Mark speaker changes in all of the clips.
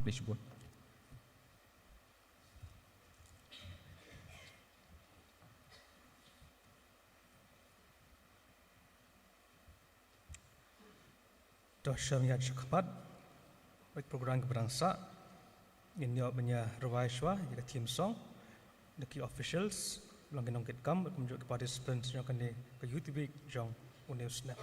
Speaker 1: Lisbon. Dosyamnya cepat, baik program keberangsa, ini punya rewaiswa, jika team song, the key officials, bilang kenong kitkam, menunjuk kepada participants yang akan ke YouTube, jong unisnya.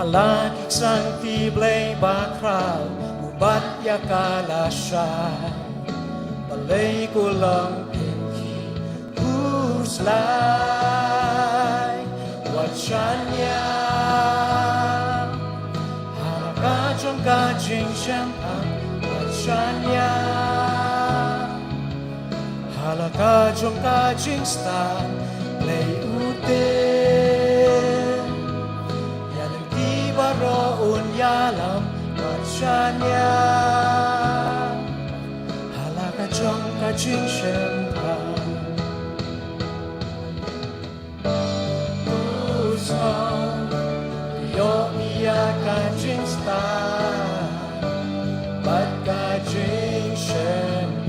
Speaker 2: Halakik sang tiblay bakral ubat yakalasay balay ko lang pinki huslay wachanya halaga trong kajing champagne wachanya halaga trong kajing star lay uten yalang di baroon yalam wachanya halaga trong kajing champagne yo iya kajing star bat kajing champagne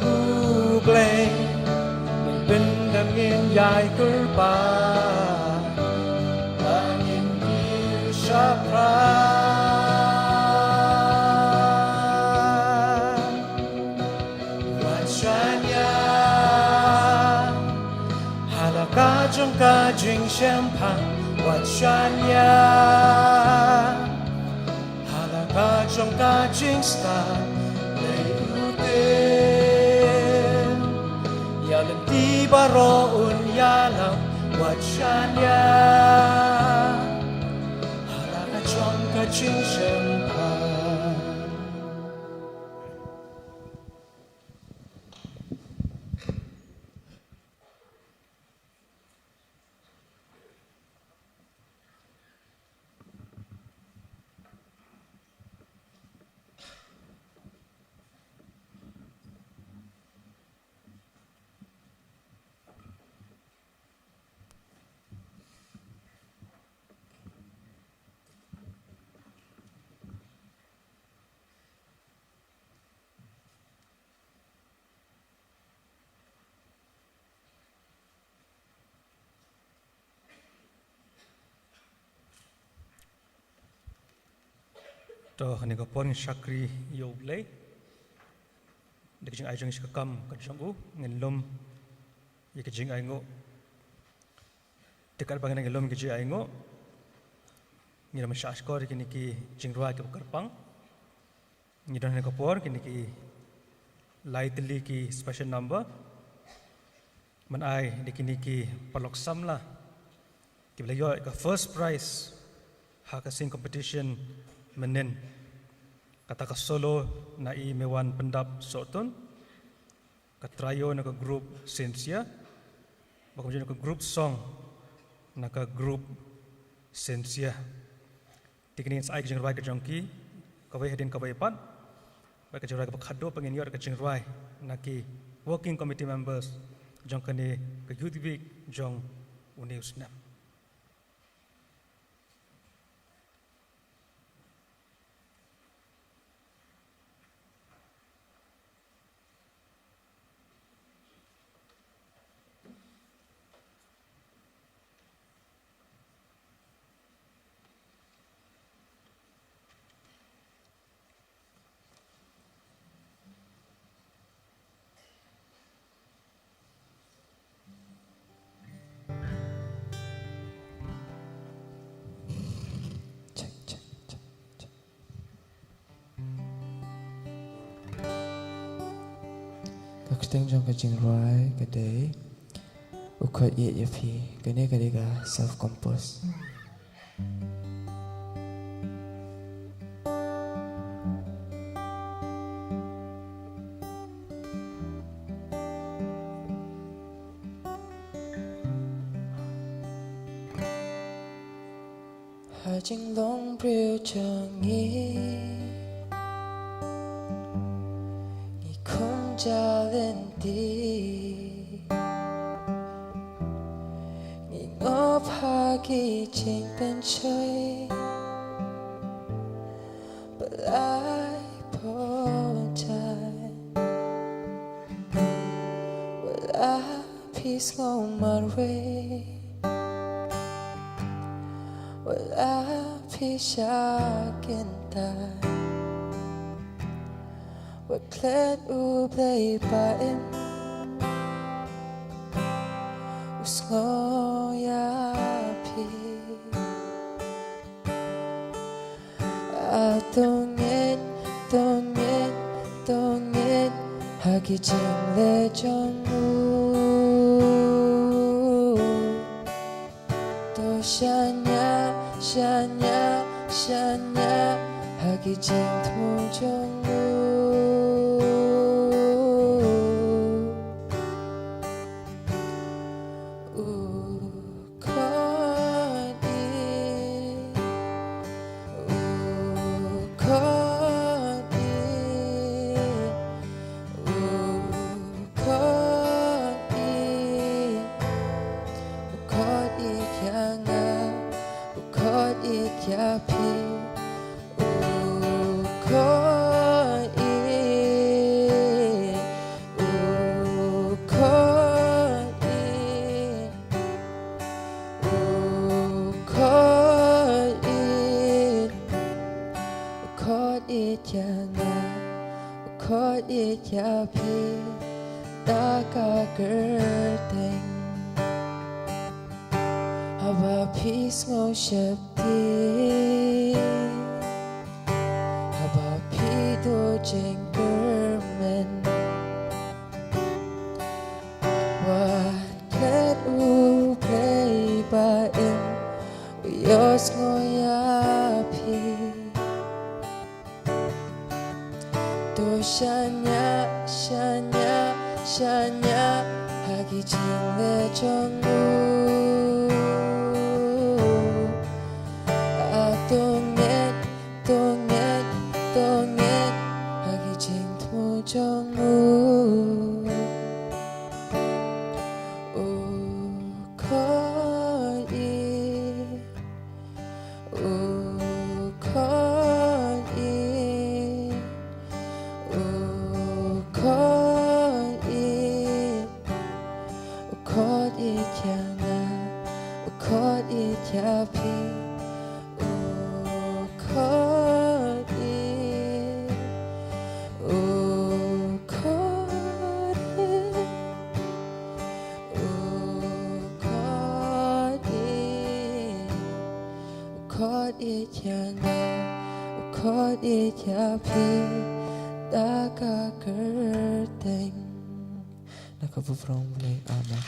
Speaker 2: hublay in bendangin yai kurba langin bir syapran wachanya kajong kajing champagne wachanya hala kajong kajing star lay uten yalang di baroon yalang wachanya hala kajong kajing champagne.
Speaker 1: To hani ko pon shakri yoblay dikjing ai jong iskakam kajong u ngelom yikjing ai ngo tikar bangan ngelom kiji ai ngo ngiram shaskor kini ki jingrwa ke karpang ngidan hani ko por kini ki lightly ki special number man ai dikini ki paloksam la ki blayo ka first prize ha ka sing competition menen kata ka solo na i mewan pendap soton ka trayo na ka group sensia bakom na ka group song na ka group sensia tikinin sa ay ka jingrai ka jongki kawai hedin kawai pat ba ka jingrai ka khado pangin yor ka jingrai na ki working committee members jongkani ka youth week jong uniusna.
Speaker 2: Tiếng trong cái trình roai cái đấy ukhat ye ye phi cái này cái self compose hai chinh long priêu chờ nghĩ cha lên đi nghĩ ngó pha kỳ trên bên chơi but I apologize will I peace go my way will I peace again die what plan u play by him was no ya pi I don't get hagi ching le jong u shanya shanya shanya hagi jing tmu jongu Peace ngô shep ti haba pi do jeng germen what let u play by in uyos ngoya pi do shanya shanya shanya hagi jing le jongu 동ет 하기 징토 정우 우커이 우커이 우커이 우커이 캬나 우커이 캬피 Ukot ityapi daga gerteng nakabufrong mulai ama.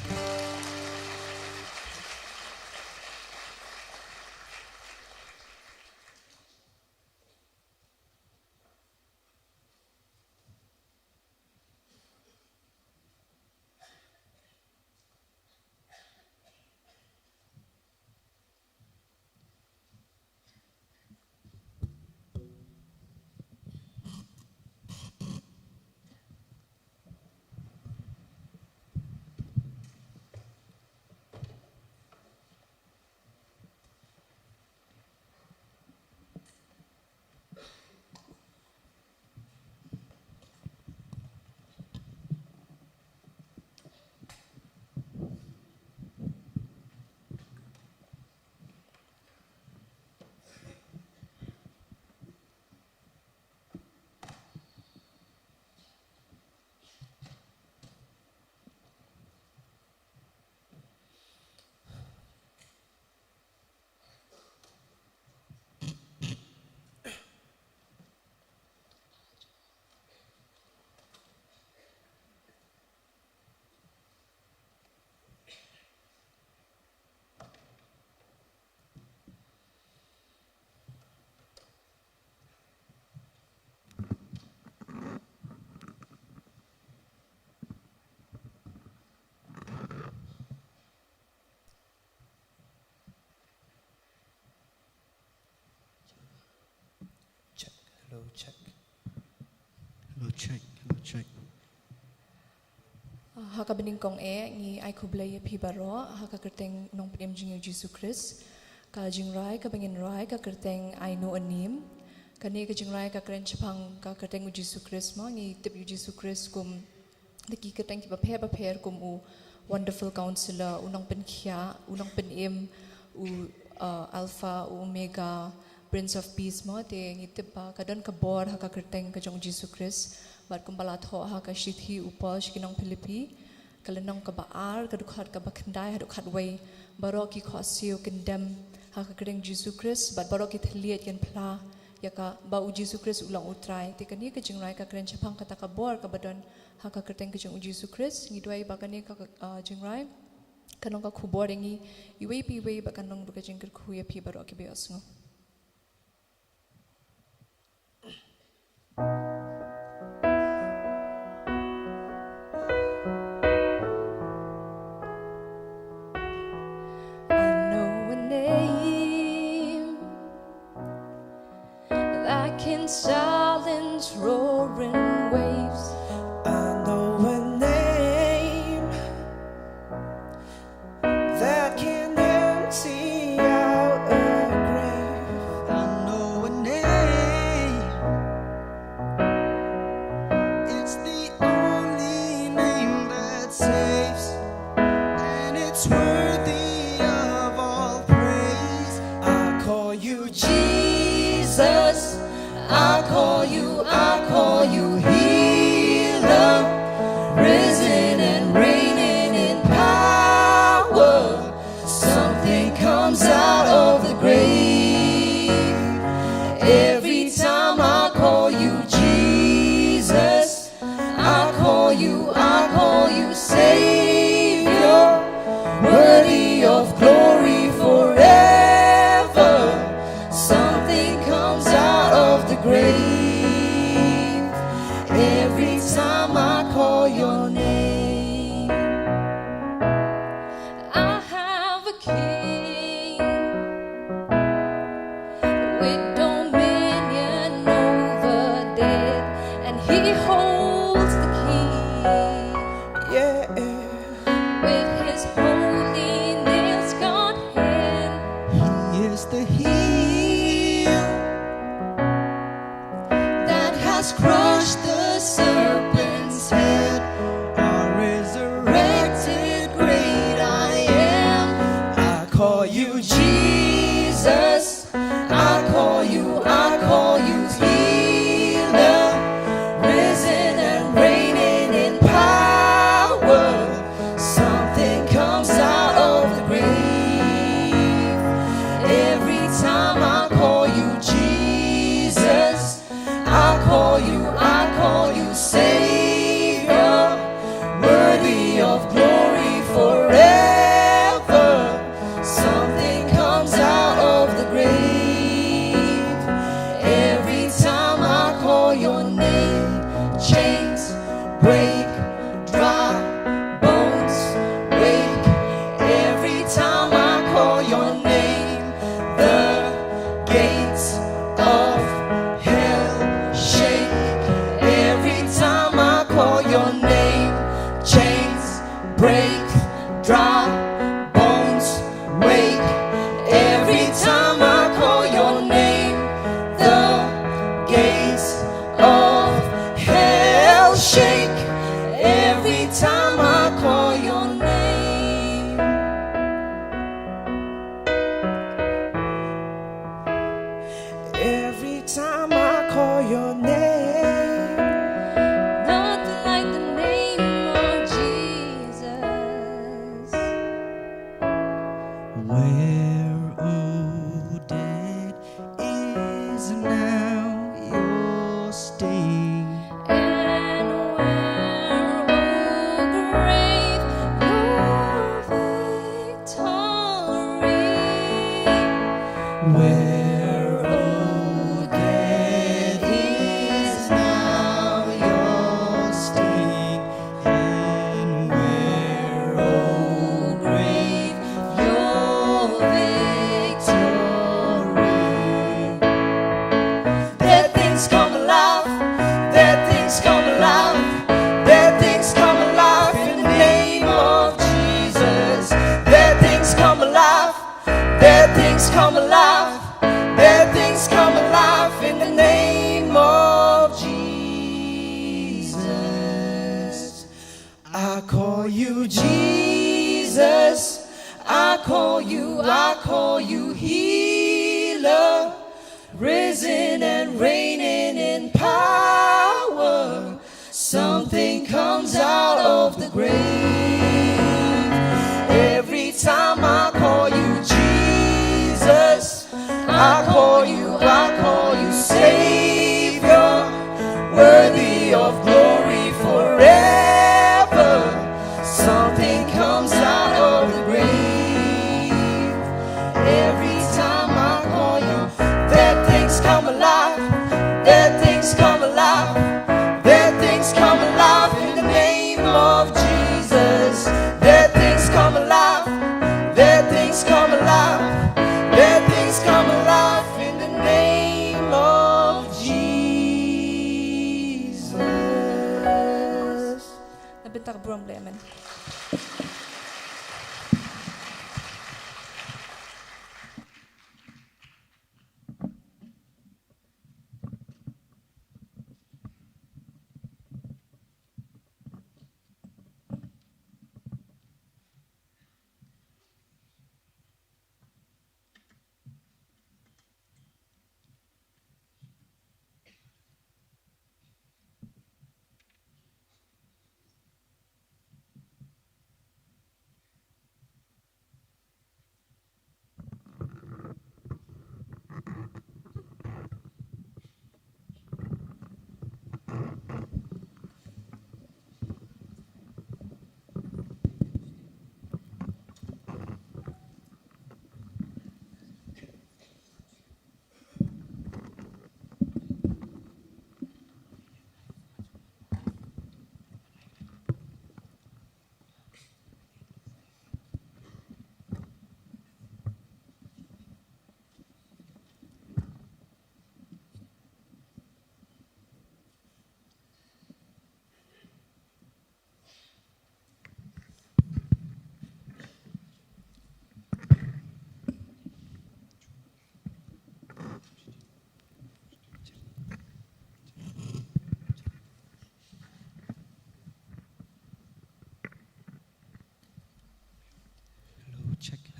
Speaker 1: Hello check.
Speaker 3: Haka bening kong ngi ai kublai pi baro haka kerteng nong pem jing Jesus Christ ka jing rai ka bengin rai ka kerteng ai no anim kani ka jing rai ka kren chapang ka kerteng Jesus Christ ma ngi tip Jesus Christ kum deki kerteng ki ba pher kum u wonderful counselor unong pen khia unong pen em u alpha u omega Prince of Peace mo te ngi tip ba kadon ka bor haka kerteng ka jong Jesus Christ bat kumbala tho ha ka shithi upal shikinong Philippi kalenong ka baar ka dukhat ka bakhandai ha dukhat wei baro ki khosio kendam ha ka kereng Jesus Christ bat baro ki thliet ken phla ya ka ba u Jesus Christ ulang utrai te kani ka jingrai ka kren chapang ka ta ka bor ka badon ha ka kerteng ka jong Jesus Christ ngi doi ba kani ka jingrai kanong ka kuboringi iwe piwe ba kanong ruga jingkir kuya pi baro ke beosngo. I know a name that can silence roaring waves.
Speaker 2: I know a name that can empty out a grave.
Speaker 4: I know a name. It's the only name that saves, and it's worthy of all praise.
Speaker 2: I call you
Speaker 3: Jesus, I call you healer, risen and reigning in power. Something comes out of the grave. Every time I call you Jesus, I call you Savior, worthy of glory forever. Something comes out of the grave. Every time I call your name, I have a king with dominion over death, and he holds the key.
Speaker 2: yeah.
Speaker 3: With his holy nails gone hand,
Speaker 4: He is the heel
Speaker 3: that has crushed the serpent's head.
Speaker 4: our resurrected great I am.
Speaker 2: I call you
Speaker 3: Jesus, I call you healer, risen and reigning in power. Something comes out of the grave. Every time I call you Jesus, I call you Savior, worthy of glory forever. Something comes out of the grave. Every time I call your name, chains break, dry bones wake. Every time I call your name, the gates of hell shake. Every time I call your name, chains break, dry bones wake. Every time I call your name, the gates of hell shake. Every time I call your name.
Speaker 2: every time I call your name.
Speaker 3: Nothing like the name of Jesus.
Speaker 4: Where, oh, dead is now your sting.
Speaker 3: And where, oh grave, your victory.
Speaker 4: Where, oh, death is now your sting, and where, oh,
Speaker 3: Grave, your victory. Dead things come alive. Dead things come alive. Dead things come alive in the name of Jesus. Dead things come alive. Dead things come alive. Dead things come alive in the name of Jesus. I call you Jesus. I call you healer, risen and reigning in power. Something comes out of the grave. Every time I call you Jesus, I call you Savior, worthy of glory forever. Something comes out of the grave. tak brom le amen.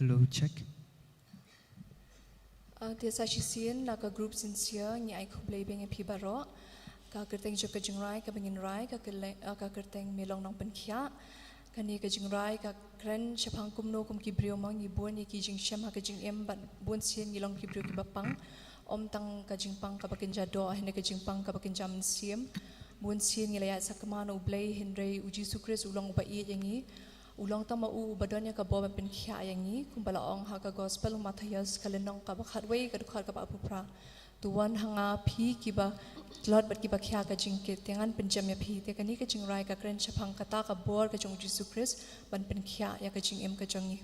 Speaker 4: Hello, check.
Speaker 3: Tiasa sisien nak group sinsia ni ai kublai beng pi baro ka kerteng jo ka jingrai ka bengin rai ka kerteng melong nang penkhia kani ka jingrai ka kren chapang kumno kum ki brio mang ni bon ni ki jing sham ha ka jing em ban bon sien ni long ki brio ki bapang om tang ka jing pang ka bakin jado ahne ka jing pang ka bakin jam siem bon sien ni layat sakmano blai hindrei uji sukres ulong ba i yangi ulang tama badannya ka boba pen khia yangi kumbala ong ha ka gospel Matthias kalenong ka bakhatwei ka dukhar ka apupra tuan hanga phi kiba lord bat kiba khia ka jingke tengan penjam ya phi te kani ka jingrai ka kren chapang kata ka bor ka jong Jesus Christ ban pen khia ya ka jing em ka jongi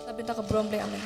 Speaker 3: Labing ta ka bromble amen.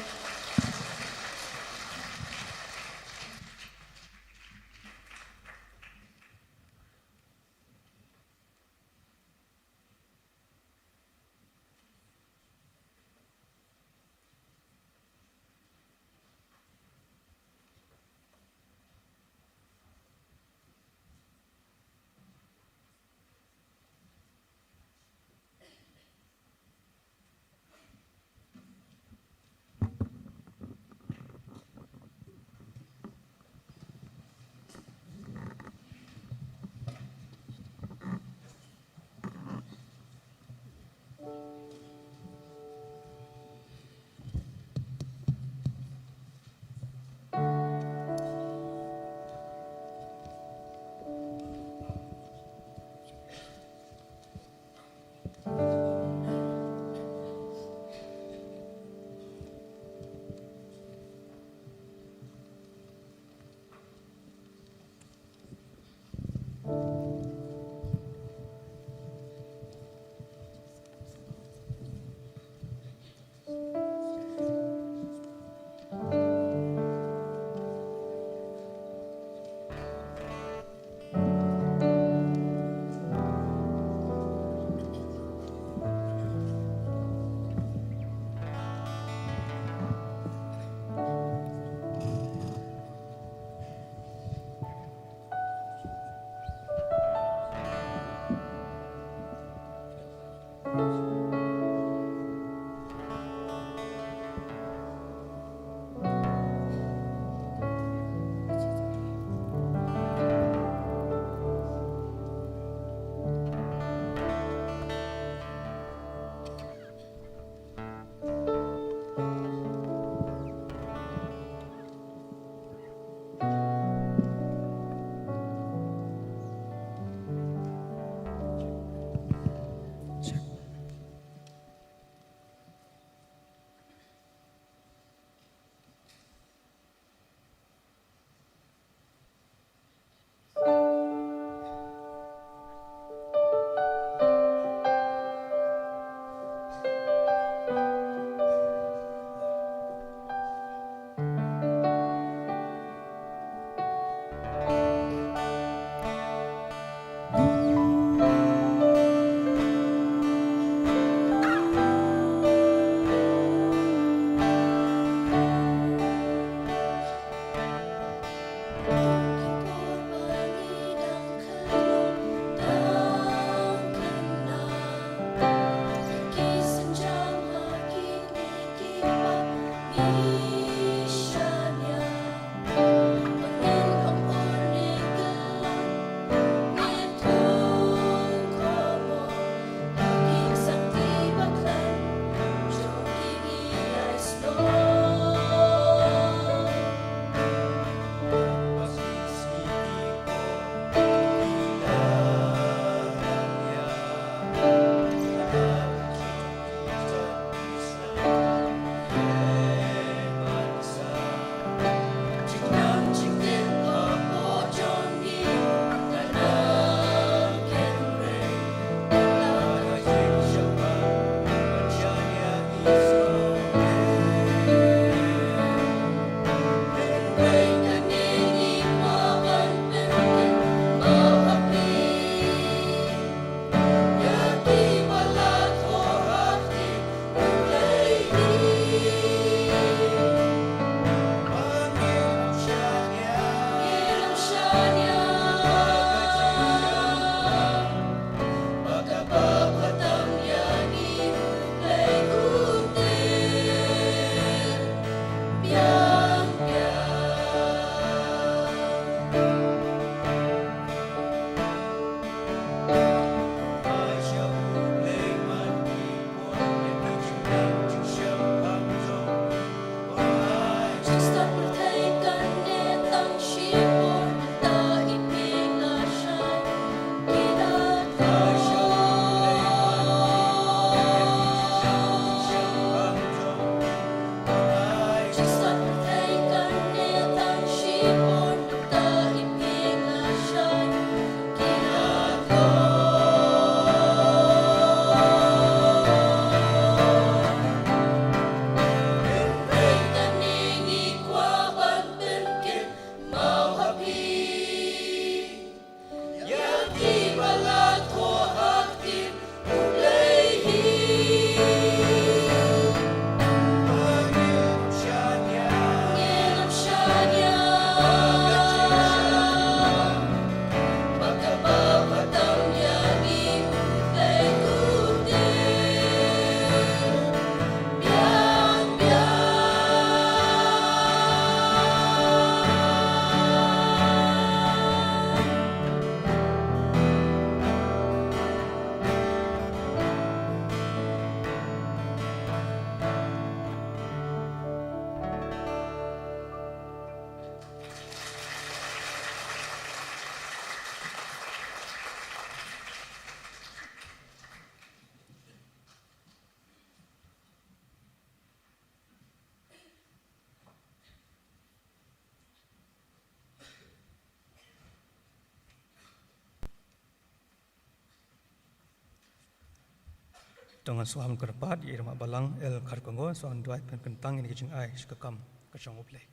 Speaker 1: dengan suam kerpat irma balang el karkongo soan duai pen kentang ini kijing ai shikakam kacang uplay.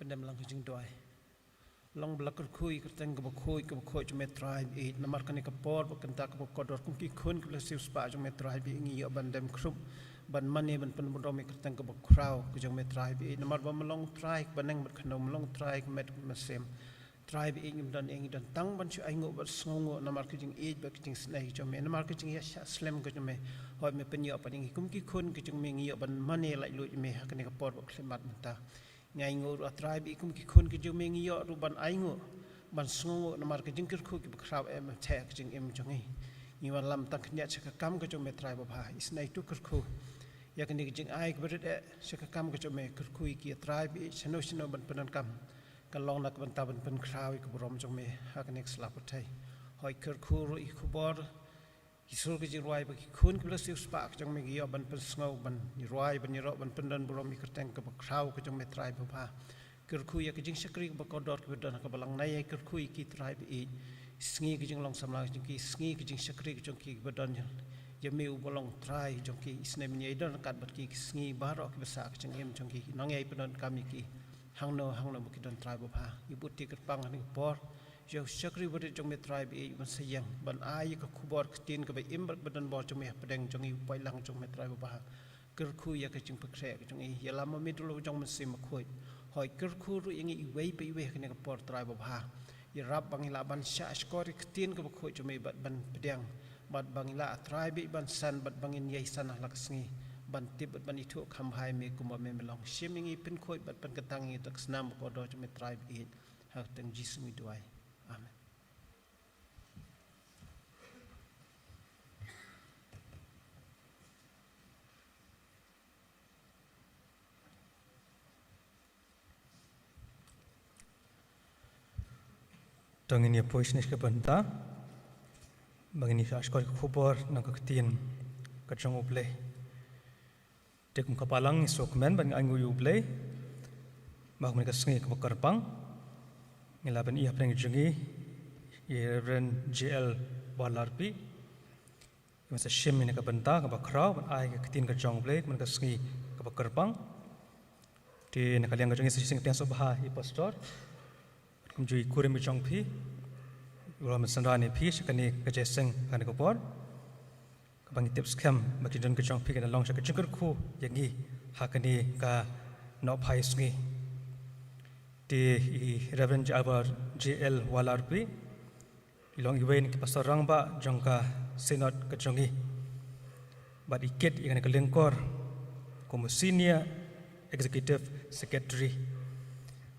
Speaker 5: Pendem lang kijing doai long belakar kui kerteng ke bakoi jume tribe e namar kan ke por bakenta ke kodor kum ki khun ke siu spa jume tribe ngi yo bandem khrup ban mane ban pen bodom kerteng ke bakrau ke jume tribe e namar ba melong tribe baneng bat khanom long tribe met masem tribe e ngim dan engi dan tang ban chu aingo bat sngongo namar kijing e ba kijing snai jume namar kijing ya slem ke jume hoi me pen yo paning kum ki khun ke jume ngi yo ban mane lai lu jume hakane ke por bak khlemat menta ngai ngor tribe ikum ki khun ki jume ngi yo ru ban aingo ban sngo na mar ki jingkir khu ki bkrab em the ki jing em jongi ni wan lam tak nya chaka kam ka jume tribe ba isnai tu kir khu ya kan ki jing ai ki brit e chaka kam ka jume kir khu ki tribe i chno ban panan kam ka long nak ban ta ban pen krawi ki brom jume ha kan ek slap thai hoi kir khu ru i khu bor Kisur ke jiruai bagi khun ke belas spak jang me giya ban pen sngo ban jiruai ban jiro ban pendan bro mi kerteng ke bakrau ke jang me tribe ba kerku ya ke jing sakri ba kodor ke bedan ke balang nai kerku ki tribe e sngi ke jing long samla jing ki sngi ke jing sakri ke jang ki bedan ya me u bolong trai jang ki isne me nyai dan kat bat ki sngi baro ke besa ke jang em jang ki nangai pedan kami ki hangno bu ki dan tribe ba ibuti kerpang ni por Jauh syakri beri jong me tribe e ban sayang ban ai ka khubor ktin ka ba imbar badan bor jong me pedeng jong i pailang jong me tribe ba kerku ya ka jing pakre ka jong i ya lama me dulu jong mesim khoi hoi kerku ru yang i wei pe wei ka ne ka por tribe ba ya rab bangila ban sha skori ktin ka ba khoi jong me ban pedeng bat bangila tribe ban san bat bangin yai sanah laksngi ban tib ban itu khamhai me kuma me melong shimingi pin khoi bat ban katangi tak snam ko do jong me tribe e ha teng jismi duai Amen.
Speaker 1: Tangin ya pois nis ke banta, bangin ya askor khubor nak ketin kacang uple. Tekum kapalang isokmen bangin anggu uple, bang mereka sengi ke Karpang. Ngelaban ia pernah jungi Reverend JL Walarpi masa shim ini ke benta ke bakrau ban ai ke tin ke jong blake man ke sengi ke bakerpang di nak liang ke jungi sing tiang sobha i pastor kum jui kurim jong pi ulam sanrani pi sekani ke jeseng kan ke por ke bangi tips kem bagi jon ke jong pi ke long ke jengker khu yangi hakani ka no phai sengi di Reverend JL Walarpi ilong iwain ke pastor rangba jongka senat kejongi bad iket yang ke lengkor como senior executive secretary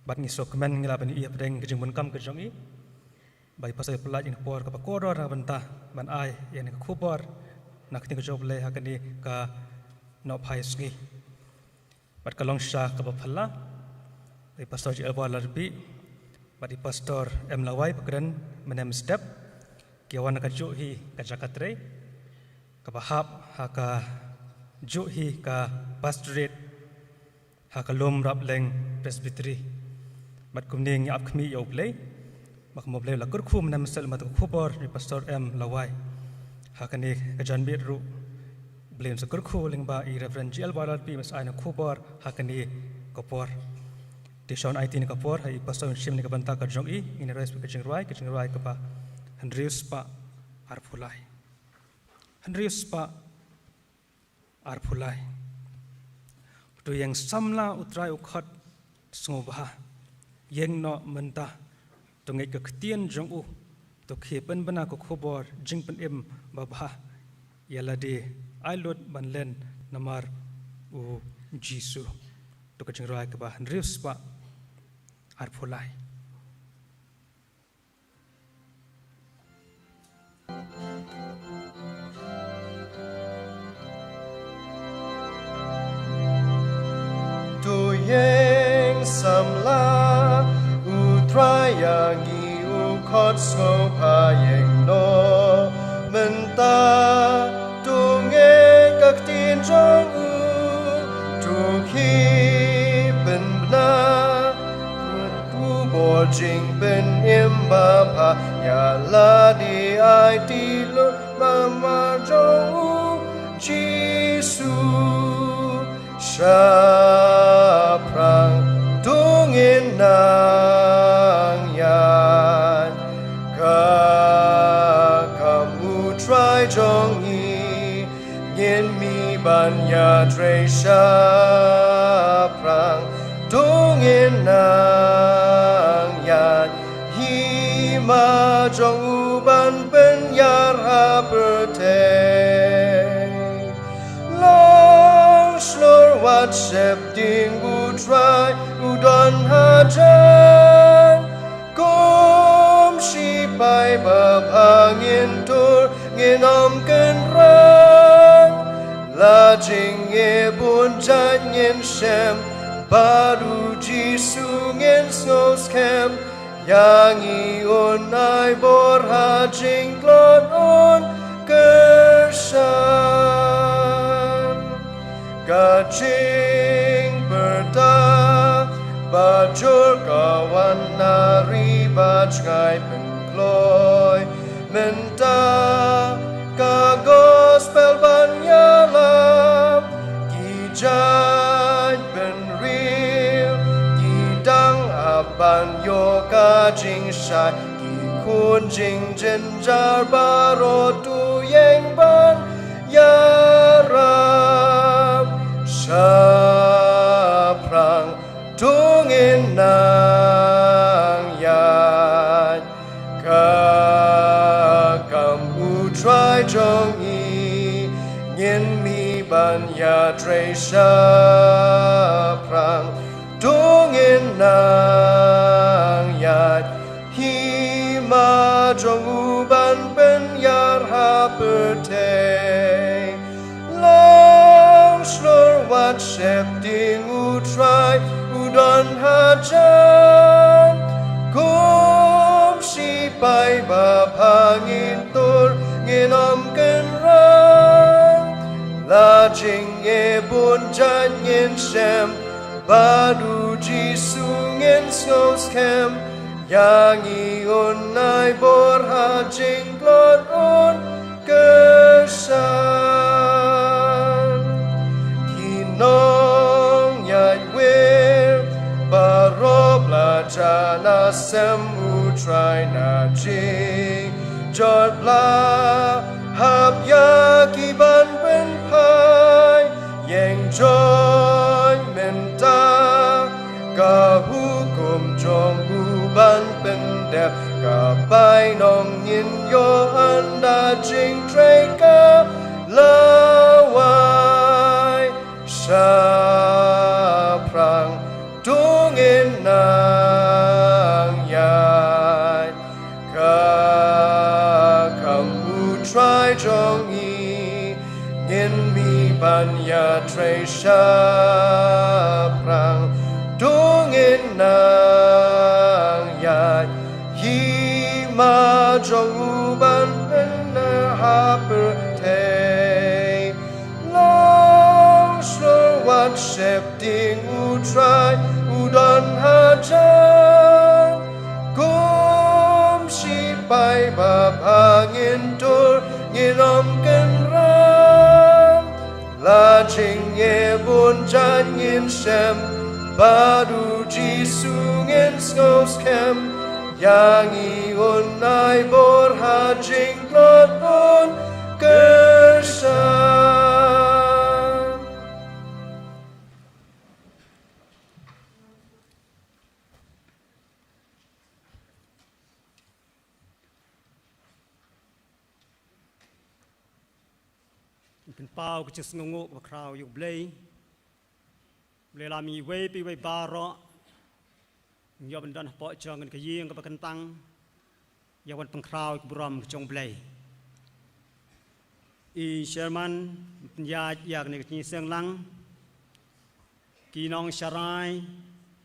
Speaker 1: bad ni sokmen ngelaban ia pedeng kejeng bunkam kejongi bai pasal pelat yang por ke pakodor bentah ban ai yang ke khubor nak ting job le hakani ka no phai sngi bad kalong sha ke baphala Pastor JL Walarpi, badi Pastor M Lawai pekeran menem step, kiawan ka juhi ka jakatre, ka bahap haka juhi ka pastorate, haka lom rap leng presbytery, bad kumning ap kmi yoblay, mak moblay la kurku menem sel mat khubor ni Pastor M Lawai, haka ni ka janbit ru blame sa kurku ling ba i Reverend JL Walarpi mas ay na khubor haka ni kopor. Di Sean IT ni kapor hai pastor shim ni kabanta ka jong i in rais ka jing rai ka pa Andrews pa arphulai tu yang samla utrai ukhat sngobha yeng no menta tu ngai ka ktien jong u tu khipen bana ko khobor jing pen em babha yala de ailot banlen namar u jisu tu ka jing rai ka pa Andrews pa Arphulai.
Speaker 6: yang samla utrayangi ukot skopa yang no menta tunge các tin trong tu khi bên na tu bo jing bên em ba pa ya la di ai ti lo ma trong Giêsu sa prang tungin nang yan ka kamu try jong yi ngin mi ban ya tre sa prang tungin nang yan hi ma jong u ban ben yar ha berte wat sep ding u try u don ha jan kom shi pai ba pangin tur ngin om ken rang la jing e bun chan ngin shem baru Giêsu ngin ngos kem yang i on ai bor ha jing glon on kersan Kacing berda bajur kawan nari bajngai pengkloi menta ka gospel banyalam kijai ben real kidang aban yo kajing shai ki kun jing jenjar baro tu yang ban yaram sa prang tungin nang yan ka kamu try jong yi ngin mi ban ya tre sa prang tungin nang yan hi ma jong u ban ben yar ha berte wat sep ding u try u don ha jan kom si pai ba pangin tur ngin om ken rang la jing e bun jan ngin shem badu Giêsu ngin ngos kem yang i on ai bor ha jing glon on kersan nong yai wir baro belajar na semu try na jing jod bla hab ya ki ban ben pai yang joy menta ka hukum jong hu ban ben dep ka bai nong yin yo anda jing tre ka lawai sa prang tungin nang yan ka kamu try jong yi ngin mi ban ya tre sa prang tungin nang yan hi ma jong u ban na ha per te wat sep ding u try u don ha jan kom si pai ba pangin tur ngin om ken ram la jing e bun jan ngin shem badu Giêsu ngin ngos kem yang i on ai bor ha jing glon on kersan
Speaker 7: เป็นเป้าก็จะสงงกับคราวอยู่เวลามีเวปีเวบาระยอบันดันปอจองกันกยีงกับกันตังยาวันปังคราวบุรมจงเบลอีเชอร์มันปัญญาอยากในกจีเสียงลัง ki nong sharai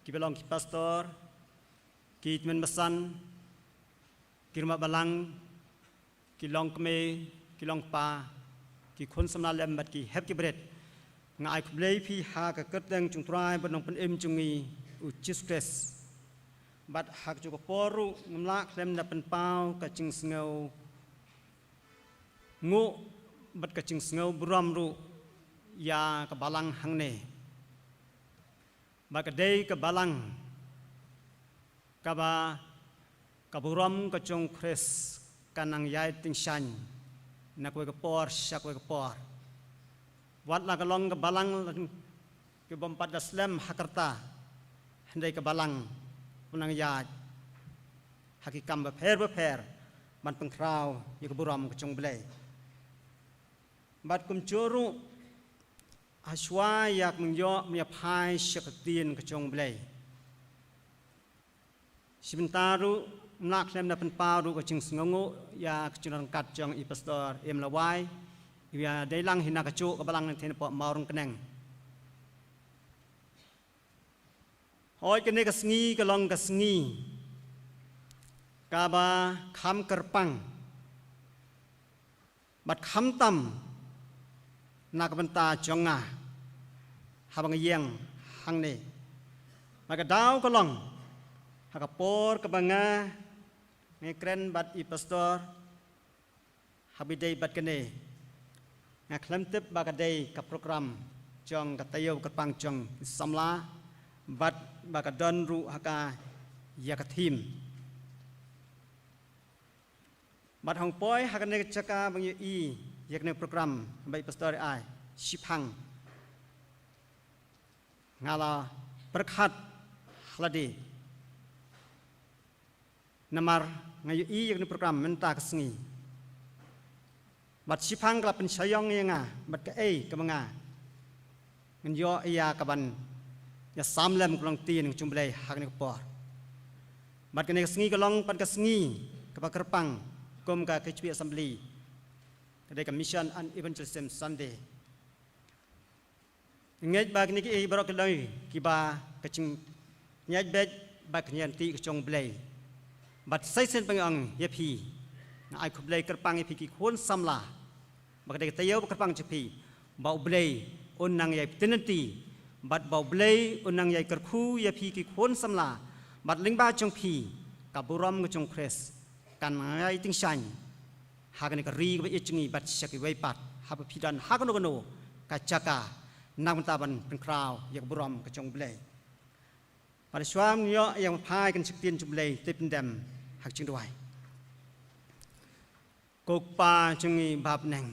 Speaker 7: ki belong ki pastor ki men masan ki rumah balang ki long kme ki long pa ki khun samna lem bat ki hep ki bret ngai kblei phi ha ka kat dang chung trai ban nong pen em chung ngi u chi stress bat hak chu ko poru ngamla klem na pen pau ka ching sngo ngu bat ka ching sngo bram ru ya ka balang hang ne ba ka dei ka balang ka ba ka bram ka chung kres kanang yai ting shan nak we ka por syak we ka por wat la ka long ka balang ke bompat da slam hakarta handai ka balang punang ya hakikam ba pher man pengkrau ye ka buram ka chung blai bat kum churu aswa yak mengyo mya phai syaktin ka chung blai sibentaru nak lem na pen pau ka chung sngongo ya ka chung kat chung I pastor em lawai ya dai lang hina ka chu ka balang ten po maurung keneng hoi kene ka sngi ka long ka sngi ka ba kham kerpang bat kham tam nak benta jonga habang yeng hang ne maka dau ka long haka por ka banga ngekren bat I pastor habidai bat kene ngak lem tip bakadai ka program jong ka tayo ka pang jong samla bat bakadon ru haka ya ka thim bat hong poi haka ne chaka bang I yak ne program bai pastor ai sipang ngala berkat hladi namar ngayu I yak ne program menta ka sngi bat sipang kelap pensayong nga bat ka ka mga nyo iya kaban ya samlem kulong tin jumblai hak ni por bat kene sngi kalong pat ka sngi ka kerpang kom ka KHP assembly kadai ka mission and evangelism Sunday ngej ba kini ki barok lai ki ba ka ching nyaj bet ba knian ti ka chong blai bat sai sen pang yapi na ai kublai kerpang yapi ki khon samla baka dek tayo kerpang cepi bau blai unang yai tenenti bat bau blai unang yai kerku ya pi ki khon samla bat lingba chong pi ka buram ko chong kres kan ngai ting shan hagan ka ri ba ichngi bat syaki wai pat ha pi dan ha kono ka chaka nang taban pen kraw yak buram ko chong blai pada swam yo yang phai kan siktin chong blai tip dem hak ching doi kok pa chungi bab nang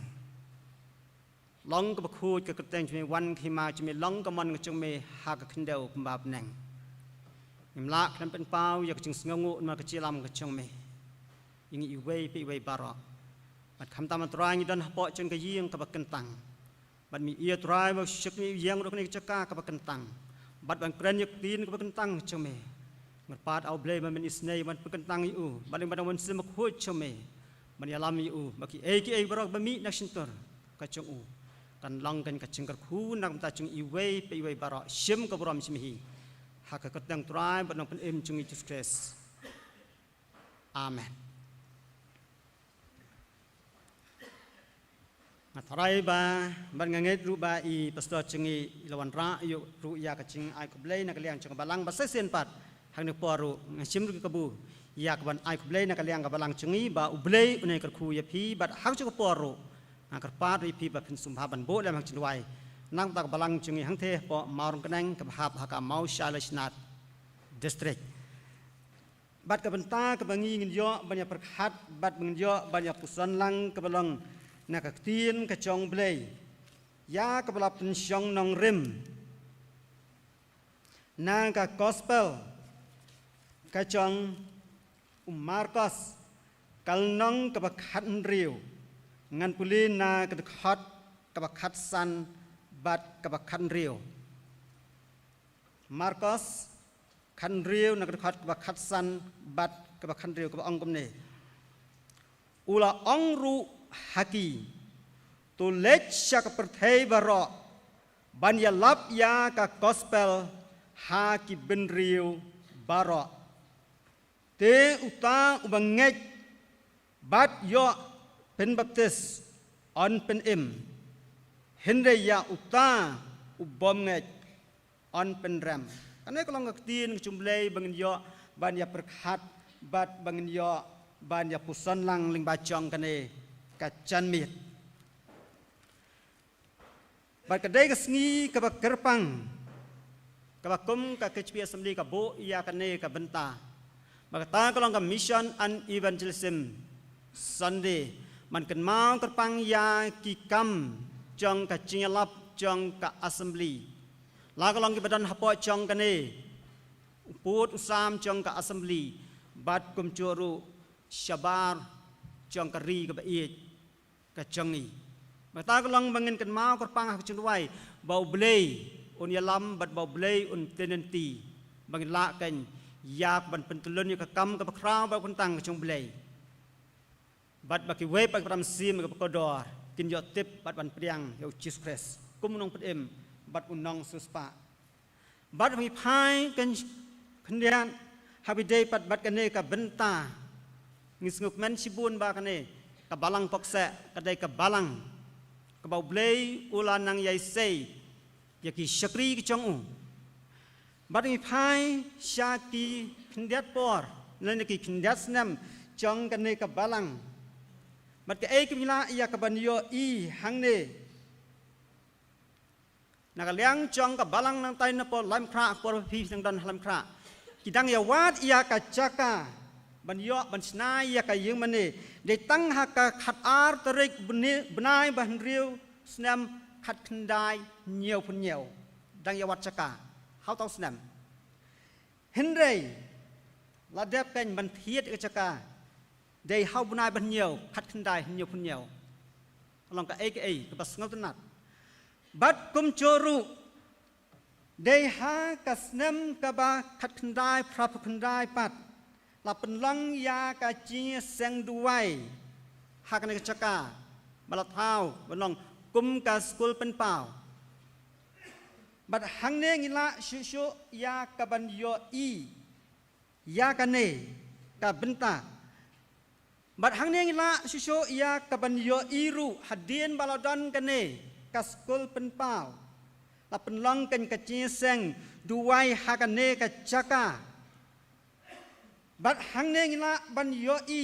Speaker 7: long ka khu ka teng chmi wan khi ma chmi long ka mon chung me ha ka khindeu bab nang nim la khan pen pau yak chung sngongu ma ka chilam ka chung me ingi I wei pi wei baro bat kham tam trai ni don po chung ka ying ka ba kentang bat mi ia trai ba shik ni yang ro ni chaka ka ba kentang bat ban kren yak tin ka ba kentang chung me ngat pat au blai man isnei man ba kentang u bat ling badang wan sim khu chung me man yalam u ba ki ki baro ba mi nak sintor ka chung u kan long kan ka chingkar khu nak ta chung I wei pe wei baro sim ka buram sim hi ha ka katang trai ban pen em chung I stress amen matrai ba ban nganget ru ba I pastor chung I lawan ra yu ru ya ka ching ai kublai nak liang chung balang ba sen pat hang ne poru ngasim ru ka bu ya ka ban ai kublai nak liang ka balang chung I ba ublai unai kar khu ya phi bat hang chu ka poru angker pat pi ba pen sum haban bo lam hang chinwai nang tak balang chungi hang the po maurung kenang ka hab haka mau shalashnat district bat ka benta ka bangi ngin yo banyak perkhat bat ngin yo banyak pusan lang ka balong na ka tin ka chong blai ya ka balap pen syong nong rim nang ka gospel ka chong Marcos kalnong ka bakhat riu ngan pulin na kadakhat kabakhat san bat kabakhat riu Marcos khan riu na kadakhat kabakhat san bat kabakhat riu kabang komne ula ongru haki to lech syak perthei baro บัญญัติลับยากับกอสเปลฮากิบินริวบารอเตอุตาอุบังเงจบัดยอเป็นบัพติสอันเป็นอิมเห็นได้ยาอุตาอุบอมเงจอันเป็นแรมอันนี้ก็ลองกับตีนจุมเลยบังยอบัญญัติประคัดบัดบังยอบัญญัติปุสันลังลิงบาจองกันเอกัจจันมีดบัดกระเดกสงีกับกระปังกับกุมกับเกจเปียสมลีกับโบยากันเนกับบรรดาบัดตาก็ลองกับมิชชั่นอันอีเวนเจลิซึมซันเดย์มันกันมากับปังยากิกัมจองกับจิงลับจองกับอัสมลีลาก็ลองกับบัดฮับปอจองกันเนปูดอุสามจองกับอัสมลีบัดกุมจูรุชบาร์จองกับรีกับเอียกับจองนีบัดตาก็ลองบังเงินกันมากับปังหักจุนไว้เบาเบลย์อุนยาลัมบัดเบาเบลย์อุนเตนันตีบังเงินละกันยากบันเป็นตุลนิยกับกรรมกับคราวแบบคนต่างกับจงเบลย์บัดบักเวปกับรำซีมกับกอดอร์กินยอดติบบัดบันเปรียงเฮวจิสเพรสกุมนองเป็นเอ็มบัดอุนนองสุสปะบัดมีพายกันขันเดียนฮาบิเดย์บัดกันเนกับบันตางิสงบแมนชิบุนบากันเนกับบาลังปอกเสะกันได้กับบาลังกับเบาเบลย์อุลานังยัยเซยยากิชักรีกิจงอูบัดมีพายชากีขันเดียดปอร์และนักขันเดียดสแนมจองกันเนกับบาลังบัดก็เอกมิลาอยากบันโยอีหังเนนักเลี้ยงจองกับบาลังนังไตนปอลำคราปอลพีสังดันลำครากิดังยาวาดอยากจักาบันโยบันชนายอยากยิงมันเนได้ตั้งหักขัดอาร์ตริกบนายบันเรียวสแนมขัดขันได้เหนียวพุ่นเหนียวดังยาวัดจักาเขาต้องสแนมเห็นไรละเด็บเป็นบันเทียดจักาได้เฮาบุญนายบันเหี่ยวพัดขึ้นได้เหนียวพุ่นเหนียวลองกับเอกับปัสงตนัดบัดกุมโจรุได้หากับสนมกับบาขัดขึ้นได้พระพุนได้ปัดหลับเป็นลังยากาจีเซงด้วยหากันในจักาบัลเท้าบันลองกุมกับสกุลเป็นเปล่าบัดหังเนงิละชิโชยากับบันโยอียากันเนกับบันตาบัดหังเนงิละชิโชยากับบันโยอีรูหัดเดียนบาลดันกันเนกับสกุลเป็นเปล่าลับเป็นลังกันกับจีเซงด้วยหากันเนกับจักาบัดหังเนงิละบันโยอี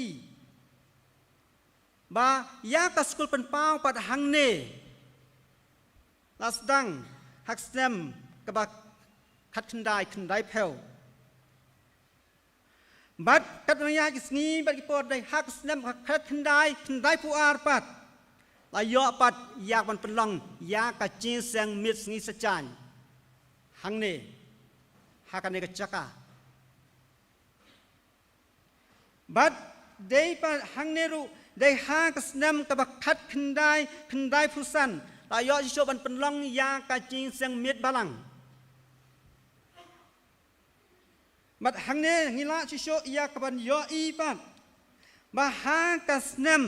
Speaker 7: บายากับสกุลเป็นเปล่าบัดหังเนลาสดังฮักสเนมกับบักขัดขันได้เพลบัดกัตนายากิสงีบัดกิปอดได้ฮักสเนมขัดขันได้ผู้อาร์ปัดลายอปัดอยากมันเป็นลังยากกับจีเซงมิดสงีสจานหังเนฮักกันเนกับจักาบัดได้ปัดหังเนรุได้ฮักสเนมกับบักขัดขันได้ผู้สันลายอชิโชบันเป็นลังยากาจีเซงเมียดบาลังบัดหังเนงิละชิโชยากบันยออีปัดบาฮากาสเนม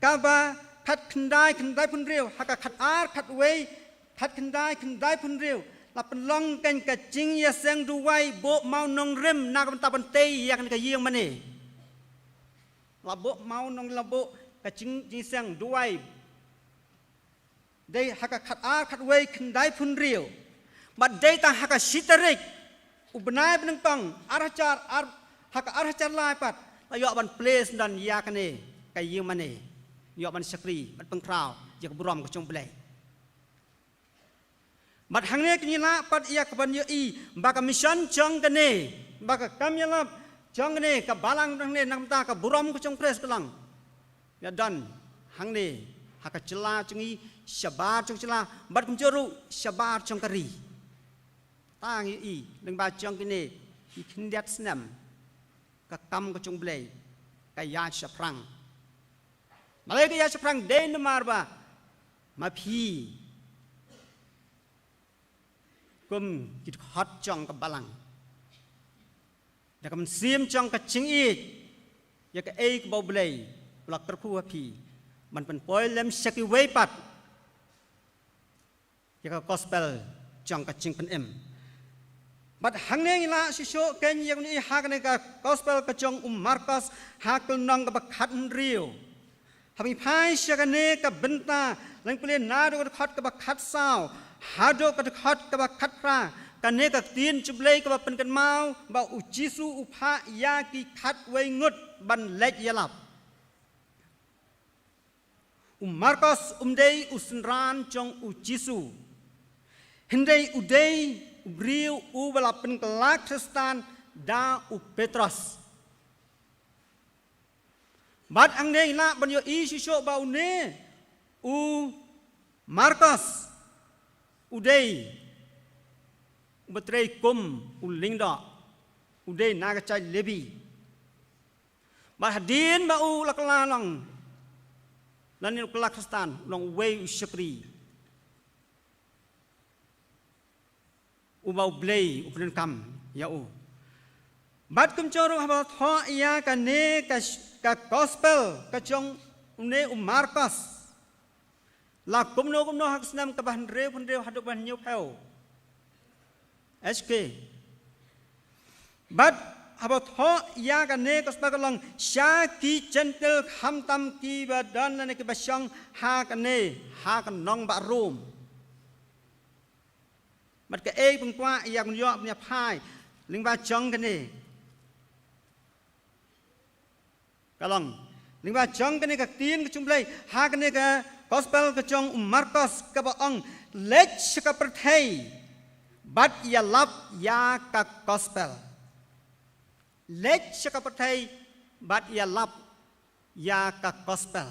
Speaker 7: กาบาขัดขันได้พุนเรียวฮักขัดอาร์ขัดเวขัดขันได้พุนเรียวลาเป็นลังกันกับจิงยาเซงดูไว้โบเมานองเริมนากบันตาบันเตยอยากกันกับเยี่ยงมันนี่ลาโบเมานองลาโบกับจิงเซงดูไว้ได้ฮักขัดอาขัดเวขันได้พุนเรียวบัดได้ตั้งฮักชิตริกอุบนายเป็นตังอาราจารฮักอาราจารลายปัดแล้วยอบันเพลสดันยากันเนกายยิงมันเนยอบันสกรีบัดปังคราวอยากบุรอมกับจงเปลบัดหังเนกินละปัดยากบันยอีบักมิชันจงกันเนบักกำยาลับจงกันเนกับบาลังดังเนนักตากับบุรอมกับจงเพลสกลังยาดันหังเนฮักจลาจงีชบาจงจลาบัดกุมจรุชบาจงกรีตางอีดังบาจงกินเนอีขินเดียดสแนมกับกำกับจงเบลกับยาชพรังมาเลยกับยาชพรังเดนมาร์บามาพีกุมกิดฮอตจงกับบาลังแต่กำเสียมจงกับจิงอีอยากกับเอกบอบเบลหลักกระพูวพีมันเป็นปอยเล็มสกิเวปัด ya gospel jong ka jing pen em bat hang ne la si sho ken yang ni ha kan ka gospel ka jong Markus ha kul nong ka khat riu ha mi phai sha ka ne ka benta lang pule na do ka khat ka khat sao ha do ka khat ka khat pra ka ne ka tin chublei ka pen kan mau ba u jisu u pha ya ki khat wei ngut ban lek ya lap Markus dei usnran jong u jisu hindai udei Briu u balapan kelak Kristen da u Petrus. Bat ang ne ila banyo isisyo ba une u Markus udei betrei kum u lingda udei nagacai lebi. Bat hadin ba u lakalalang lanin kelak Kristen long wei u syukri. Ubau blay upren kam ya u bat kum choro haba tho ya ka ne ka gospel ka chong ne Markus la kum no hak snam ka ban re hadu ban nyu phao SK bat haba tho ya ka ne gospel ka long sha ki gentle kham tam ki badan ne ke basyang ha ka ne ha ka nong ba rom mặt cái e bằng qua ya con yo nhập hai linh ba chong cái này cái lòng linh ba chong cái này cái tiên cái chung play ha cái này cái gospel cái chong Markus cái bà ông lech cái bát thầy bắt ya lap ya cái gospel lech cái bát thầy bắt ya lap ya cái gospel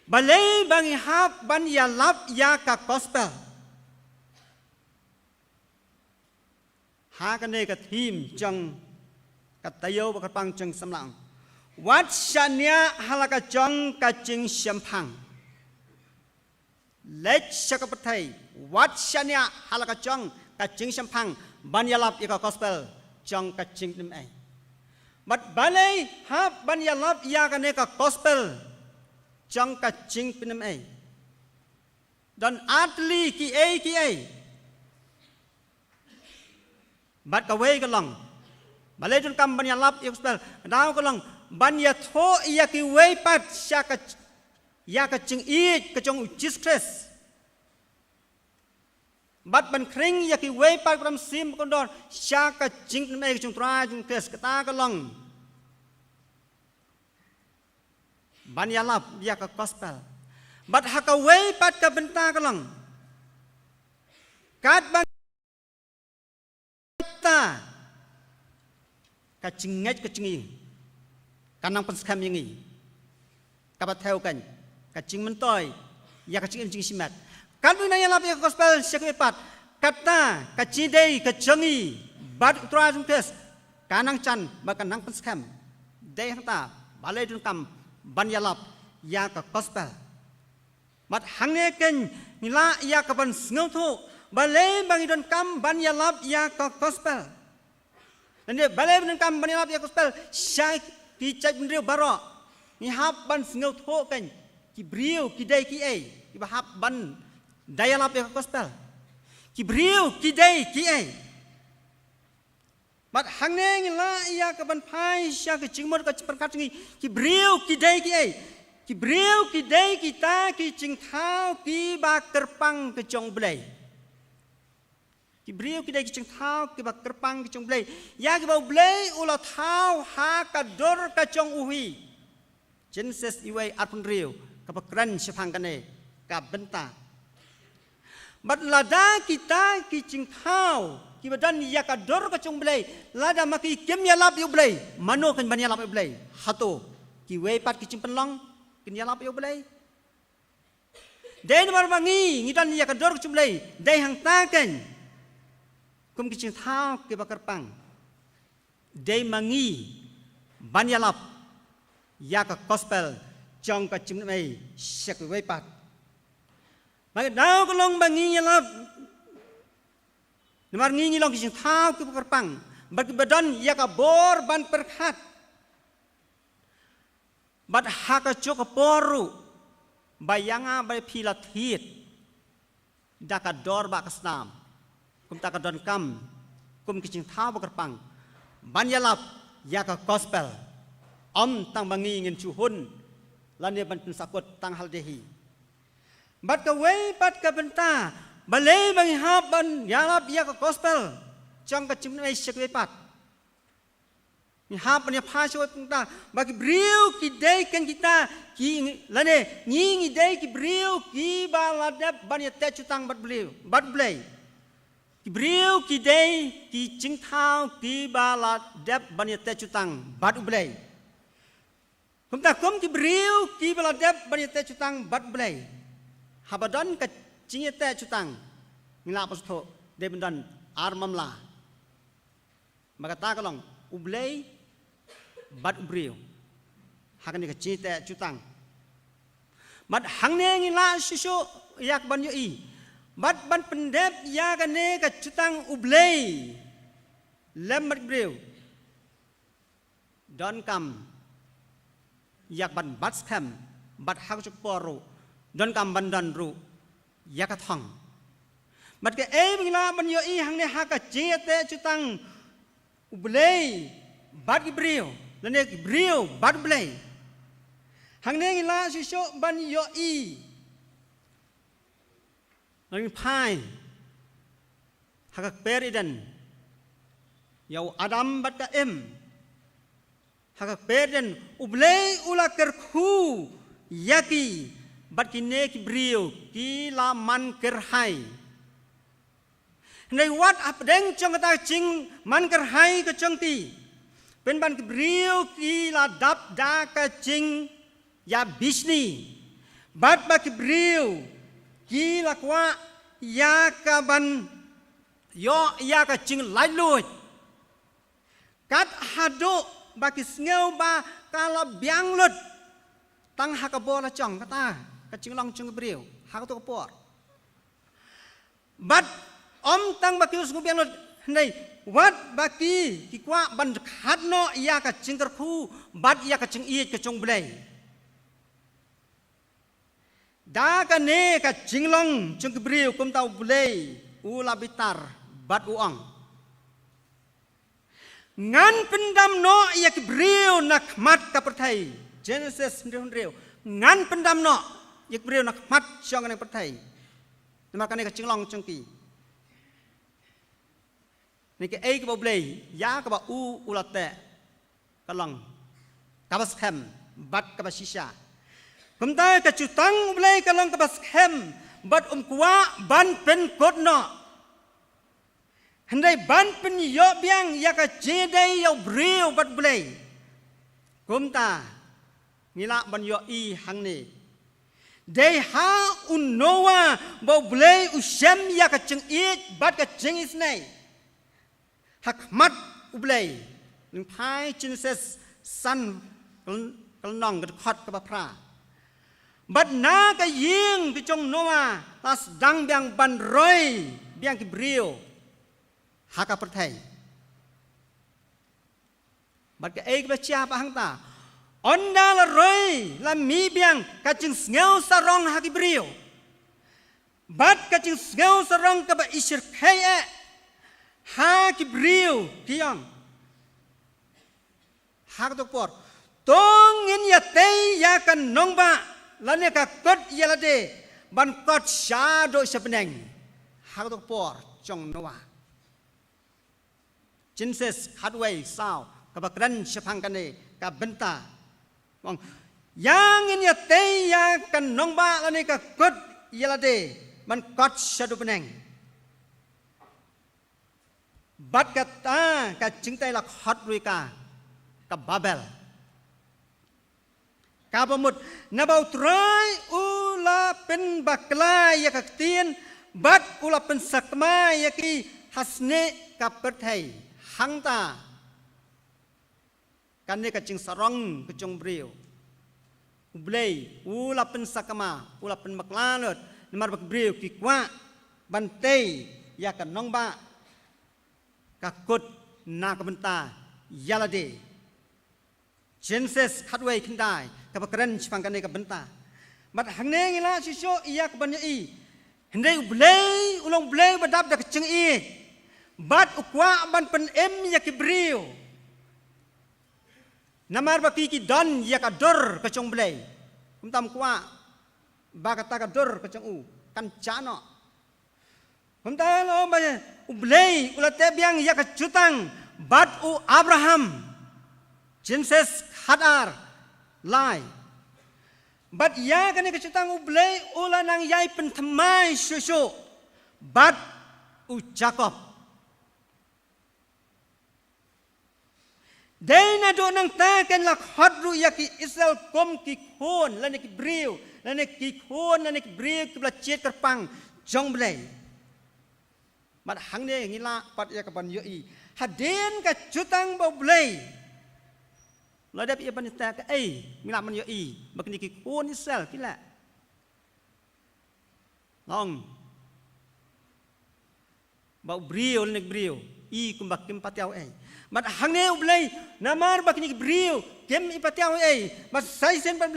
Speaker 7: bà lấy bằng hap ban ya lap ya cái gospel ha kan ne ka thim chang ka tayo ba ka pang chang samlang wat shania halaka chang ka ching shampang lech shaka pathai wat shania halaka chang ka ching shampang banyalap ya ka gospel chang ka ching nim ai bat balai ha banyalap ya ka ne ka gospel chang ka ching nim ai dan atli ki ai bat ka wei ka lang balai jun kam ban ya lap ya gospel daw ka lang ban ya tho ya ki wei pat sha ka ya ka ching i ka chong Jesus Christ bat ban kring ya ki wei pat ram sim kon don sha ka ching me ka chong tra jung Christ ka ta ka lang ban ya lap ya ka gospel bat ha ka wei pat ka benta ka lang kat ban ka chinget ka chingi kanang penskam yangi kapat theo kan ka ching mentoy ya ka ching simat kan na ya lap ya gospel sekepat kata ka chidei ka changi bat utra jung tes kanang chan ba kanang penskam dei hata balai jung kam ban ya lap ya ka gospel mat hangne ken nila ya ka ban snau thu balai bangi don kam ban ya lap ya ka gospel dan dia balai ban kam ban ya lap ya gospel syai ki cai ben riu baro ni hap ban snau thu kan ki briu ki dai ki ai ki ba hap ban daya lap ya gospel ki briu ki dai ki ai mat hangne nila ya ka ban phai sya ka chingmor ka perkat ngi ki briu ki dai ki ai ki briu ki dai kita ki ching thau ki ba kerpang ke chong blai ki briu ki dai ki ching thau ki ba kerpang ke chong blai ya ki ba blai ula thau ha ka dor ka chong uhi Genesis iwai atun riu ka ba kran syapang kane ka benta bat lada kita ki ching thau ki badan ya ka dor ka chong blai lada maki kem ya lap yu blai mano kan ban ya lap yu blai hato ki wei pat ki ching penlong kin ya lap yu blai dai mar bangi ngidan ya ka dor ka chong blai dai hang ta kan kum ki ching thau ki ba kerpang dai mangi ban ya lap ya ka gospel chong ka ching mai sek wei pat mai dau ka long bangi ya lap Namar ngingi long kising thau ki kerpang bat badan ya ka bor ban perkhat bat ha ka chok poru bayanga bay philathit dakador ba kasnam kum takadon kam kum kicing thau ba kerpang banyalap ya ka gospel tang bangi ngin chu hun lan ban sakot tang hal dehi bat ka wei bat ka benta balai bang hab ban yalap ya ka gospel chang ka chim nei shek we pat ni hab ban ya pha shoi pungta bagi briu ki dei kan kita ki lane ngi dei ki briu ki baladap ban ya te chutang bat bliu bat blai ki briu ki dei ki ching thau ki baladap ban ya te chutang bat blai kum ta kum ki briu ki baladap ban ya te chutang bat blai habadon ka ching ya te chutang ngila pastho de bendan armamla maka ta kalong ublei bat ubriu hakan ka ching te chutang mat hangne ngila sisu yak ban yo I bat ban pendep ya ka ne ka chutang ublei lem mat ubriu don kam yak ban bat scam bat hak chuk poru don kam ban dan ru yak ka thong mat ke ngila ban yo I hangne ha ka ching te chutang ublei bat ubriu lane ubriu bat ublei hang ne ngila siso ban yo I nang pai hakak periden yau adam bat ka hakak periden ublei ula kerku yaki bat kine ki brio ki la man kerhai nei wat apdeng chong ta ching man kerhai ka chong ti pen ban ki brio ki la dap da ka ching ya bisni bat baki briu ki lakwa ya ka ban yo ya ka ching lai lui kat hado baki sneu ba kala biang lut tang hakabo la chong kata ka ching long chung briu hak to por bat tang baki usngu biang lut nei wat baki ki kwa ban khat no ya ka ching kerpu bat ya ka ching I ka chung blai da ka ne ka jinglong chung briu kum tau bulei ula bitar bat uang ngan pendam no ya ki briu nak mat ka perthai Genesis ndriu ngan pendam no ya ki briu nak mat chong ne perthai ma ka ne ka jinglong chung ki ne ke ai ka bulei ya ka ba ulate ka long ka bas khem bat ka ba shisha kumtai ka chutang blai ka lang ka bas hem bat kwa ban pen kot no handai ban pen yo biang ya ka jedai yo briu bat blai kumta ngila ban yo I hang ni dei ha unowa bo blai usem ya ka ching it bat ka ching is nei hak mat ublai ning pai Genesis san kal nong ka khat ka ba pra bat na ka ying ki chong noa tas dang biang ban roi biang ki brio haka perthai bat ka ek ba cha pa hang ta onda la roi la mi biang ka ching ngeu sarong haki brio bat ka ching ngeu sarong ka ba isir khai ha ki brio kiang hak to por tong in ya te ya kan nong ba lane ka kot yalade ban kot sha do sepeneng hak to por chong noa Genesis hardway sao ka bakran sepang kane ka benta mong yang in ya te ya kan nong ba lane ka kot yalade ban kot sha do peneng bat kata ka cingtai la hot ruika ka babel kabamut nabau trai ula pen bakla ya kaktian bat ula pen sakma ya ki hasne kaperthai hangta kanne kacing sarong kecong brio ublei ula pen sakma ula pen baklanot namar bak brio ki kwa bantei ya kan nongba kakut na kabenta yalade Genesis hardway kindai kapakren sepangkane ka benta mat hangne ngila siso iya ka banyo I Hendai ublei ulang ublei badap dak ceng I. Bat ukwa ban pen ya kibriu. Namar baki ki don ya kador ke cong ublei. Kumtam kwa ba kata kador ke cong u kan cano. Kumtam lo ba ublei ulate biang ya kecutang bat u Abraham. Genesis hadar lai. Bat ya kan kecutang ublei ula nang yai pentemai susu. Bat u Jacob. Dena do nang ta kan lak hadru ya ki Israel kom ki khon la ne ki briu la ne ki khon la ne ki briu ki bla chet kerpang jong blei. Mat hang ne ngila pat ya ka ban yo I. Haden ka cutang ba blei. La dap ia ban ta ka ngila man yo I. Bak ni ki khon Israel kila. Long. Ba briu la ne briu I kum bak kim patiau Mat hang ne ublei namar bak ni briu kem ipatiau mat sai sen pat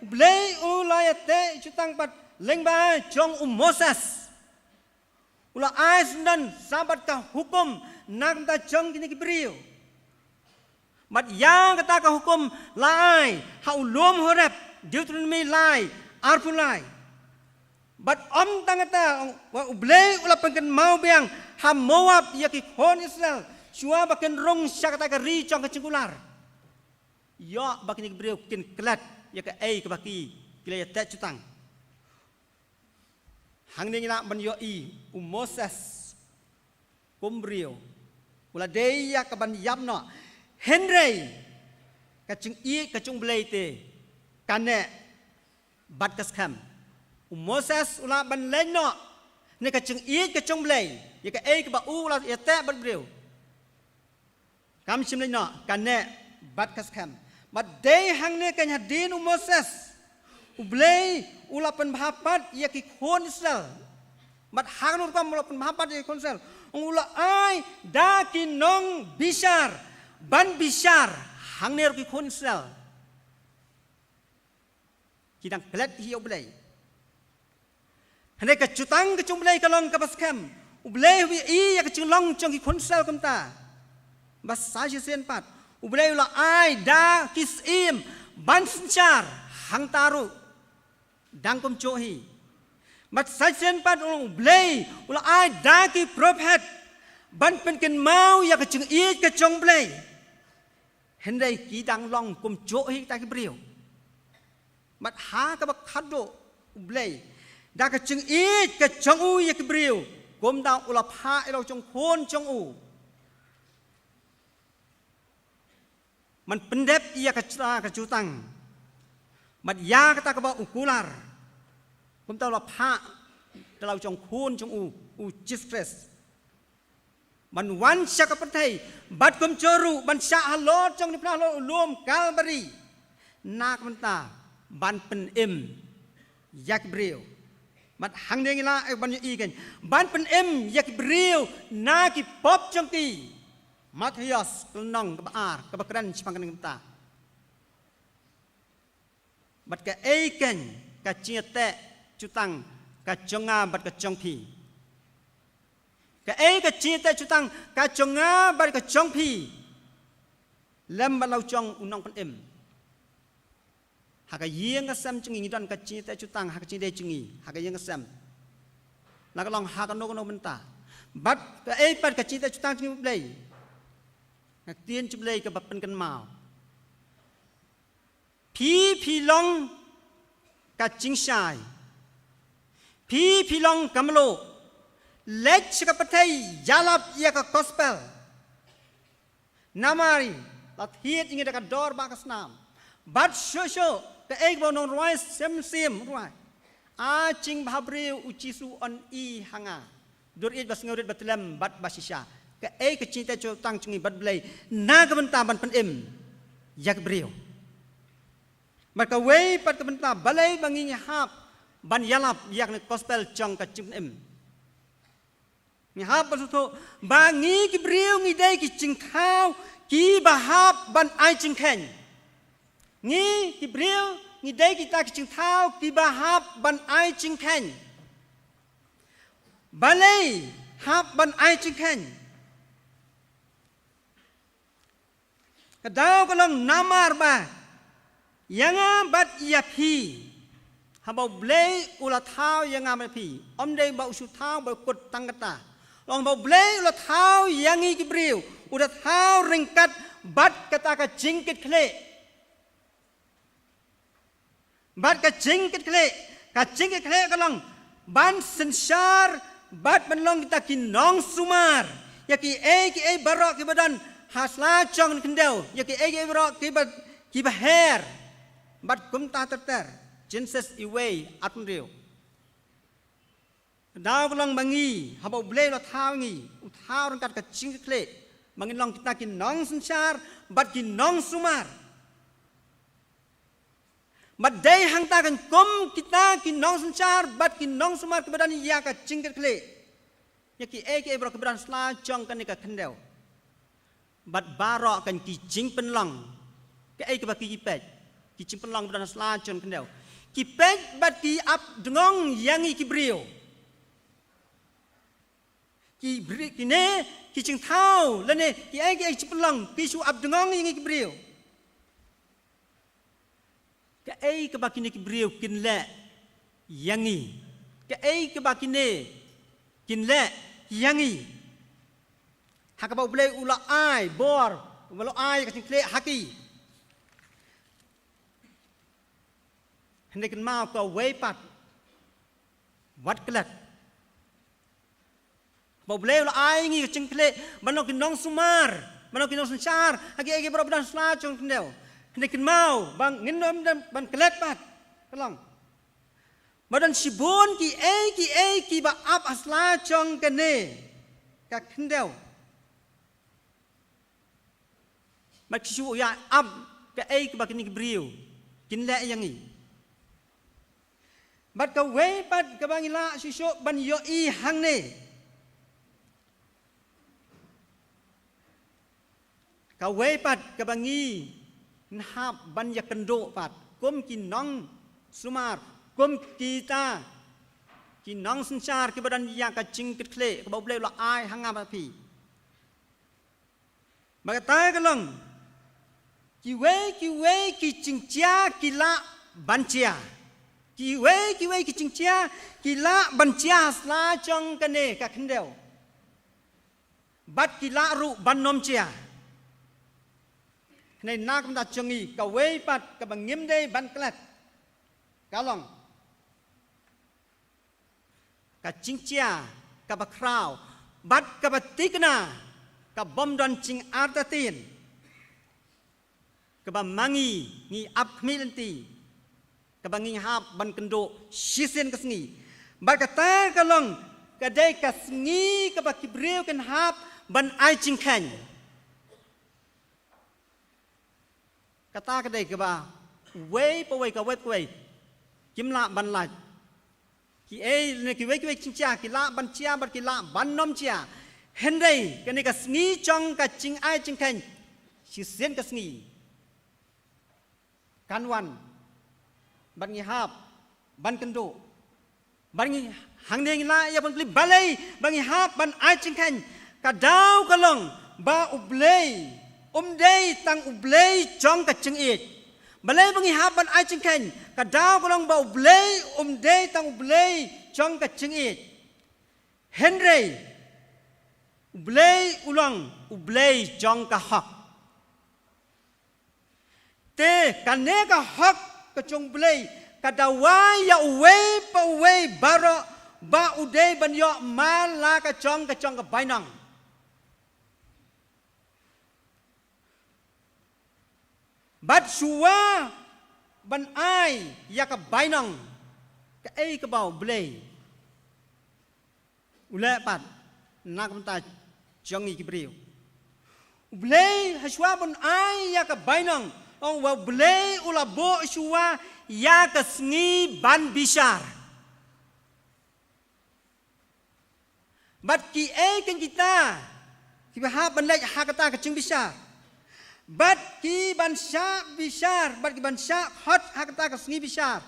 Speaker 7: ublei ulaya te cutang pat lengba jong Moses ula ais dan sabat ka hukum nak ta jong kini briu mat yang kata ka hukum lai ha ulum horep Deuteronomy lai arpun lai bat tangata ublei ula pengken mau biang ha Moab ya ki khon Israel Chua bakin rong syakata ka ri chong ka cingkular. Ya bakin ibriu kin klat ya ka ke baki kila ya tet cutang. Hang ni ngila ban yo I Moses kumbriu. Ula deya ka ban yamno. Henry ka cing I ka cung blei te. Kane bat kas kham. Moses ula ban lenno ne ka cing I ka cung blei. Ya ka ka ba ula ya tet ban briu. Kami simlai no kane bat kas kam. Mat day hang ne kanya din Moses. Ublei ulapan bahapat ya ki khon Israel. Mat hang nur kam ulapan bahapat ya ki khon Israel. Ula ai da ki nong bishar ban bishar hang ne ki khon Israel. Kidang pelet hi ublei. Hane ka cutang ka cumblei ka long ka pas kam. Ublei wi I ya ka cinglong chong ki khon Israel kam ta. Bas saja sen pat ublei ula ai da kisim ban sencar hang taru dang kom chohi mat saja sen pat ublei ula ai da ki prophet ban penken mau ya ka chung I ka chong blei hendai ki dang long kom chohi ta ki briu mat ha ka bak khado ublei da ka chung I ka chong u ya ki briu kom da ula pha ilo chong khon chong u Man pendep ia kecutang. Mat ya kata kaba ukular. Kum tahu lah pak dalau jong kun jong u jistres. Man wan syak petai bat kum coru ban syak halot jong di pernah lo ulum kalbari. Nak menta ban pen yak brio. Mat hang deng la ban yu kan. Ban pen yak brio nak pop jong ti. Matias kelnong kebaar kebakaran cipang kena kita. Bat ke eiken ke ciete cutang ke jonga bat ke jongpi. Ke ke ciete cutang ke jonga bat ke jongpi. Lem bat lau jong unong pen Haka yeng ke sem cengi dan ke ciete cutang haka ciete cengi haka yeng ke sem. Laga long haka no benta. Bat ke bat ke ciete cutang cengi blei. Nak tiên chụp lấy cái bắp bên cần màu, phi long cái chính sai, phi long cam lô, lech cái bát thầy jalap ia cái gospel, namari là thiệt như cái door bakas nam, bát show cái egg bao non rice sem ruai, chính bahabriu ucisu on I hanga, durit bas ngurit batlem bat basisha. Ke ke cinta cutang cungi bat blei na ke benta ban pen yak brio maka wei pat ke benta balai bangi hap ban yalap yak ne gospel cong ka cing ni hap pasuto bangi ki brio ngi dai ki cing khao ki bahap ban ai cing khen ngi ki brio ngi dai ki ta ki cing khao ki bahap ban ai cing khen balai hab ban ai chingkhen kadau kalong namar ba yanga bat yapi habau blei ula thau yanga mapi omdei ba usu thau ba kut tangkata long bau blei ula thau yangi kibriu udah thau ringkat bat kata ka jingkit kle bat ka jingkit kle kalong ban sensar bat menlong kita kinong sumar yaki e barok ki badan hasla chong kendau yaki e barok ki baher bat kum ta ter Genesis iway atmriu dau kalong bangi habau blei lo thau ngi u thau ringkat ka jingkit kle mangin long kita kinong sensar bat kinong sumar bat day hang ta kan kum kita kinong sensar bat kinong sumar kebadan ya ka jingkit kle yaki e bro kebadan sla chong kan ka kendau bat barok kan ki jing penlong ke e ke ba ki pet ki jing penlong kebadan sla chong kendau ki pet bat ki ap dengong yangi ki brio ki bri ki ne ki jing thau le ne ki e jing penlong pi su ap dengong yangi ki brio ke ai ke bakine ki brio kin le yangi ke ai ke bakine kin le yangi hakabau blei ula ai bor walo ai ka tin kle haki hende kan mau ka wei pat wat klat bau blei ula ai ngi ka tin kle manok kinong sumar manok kinong sensar haki bro dan sla chong kendau hende kan mau bang nginom dan ban klat pat kalong badan sibun ki e ba ap asla chong kene ka kendau mat kisu ya ap ka e ki ba kini briu kin le yangi bat ka we pat ka bangila siso ban yo i hang ne ka we pat ka bangi nhap ban ya kendo pat kum kinong sumar kum kita kinong sensar ki badan ya ka jingkit kle ka bau blei la ai hanga ba pi ba ta ka long ki we ki jingcha ki la bancia ki we ki jingcha ki la bancia sla chong kane ka khendeu bat ki la ru ban nom chia nei nak ta chongi ka we pat ka bangim dei ban klat kalong ka jingcha ka ba kraw bat ka ba tikna ka bom don ching artatin ka ba mangi ngi ap khmilenti ka ba ngi hap ban kendo shisen ka sngi bat ka ta kalong ka dei ka sngi ka ba kibreu kan hap ban ai ching khan kata kedai ke ba wei pa wei ka wei wei kim la ban la ki e ne ki wei chingcha ki la ban chia ban ki la ban nom chia hen dei ke ne ka sngi chong ka ching ai ching khan si sen ka sngi kan wan ban ngi hap ban kendo ban ngi hang dei la ya ban pli balai ban ngi hap ban ai ching khan ka dau ka long ba ublei dei tang ublei chong ka ching it balai bangi haban ai ching khan ka dau ko long ba ublei dei tang ublei chong ka ching it henry ublei ulang ublei chong ka hak te ka ne ka hak ka chong ublei ka dawai ya uwei pa uwei baro ba udei ban yo ma la ka chong ka bainang bat suwa ban ai ya ka bainang ka ai ka bau blei ule pat nak ta jongi ki briu blei haswa ban ai ya ka bainang ong wa blei ula bo suwa ya ka sngi ban bishar bat ki ai kan kita ki ha ban lai ha ka ta ka ching bishar bat ki bansha bishar bat ki bansha hot hakata ka sngi bishar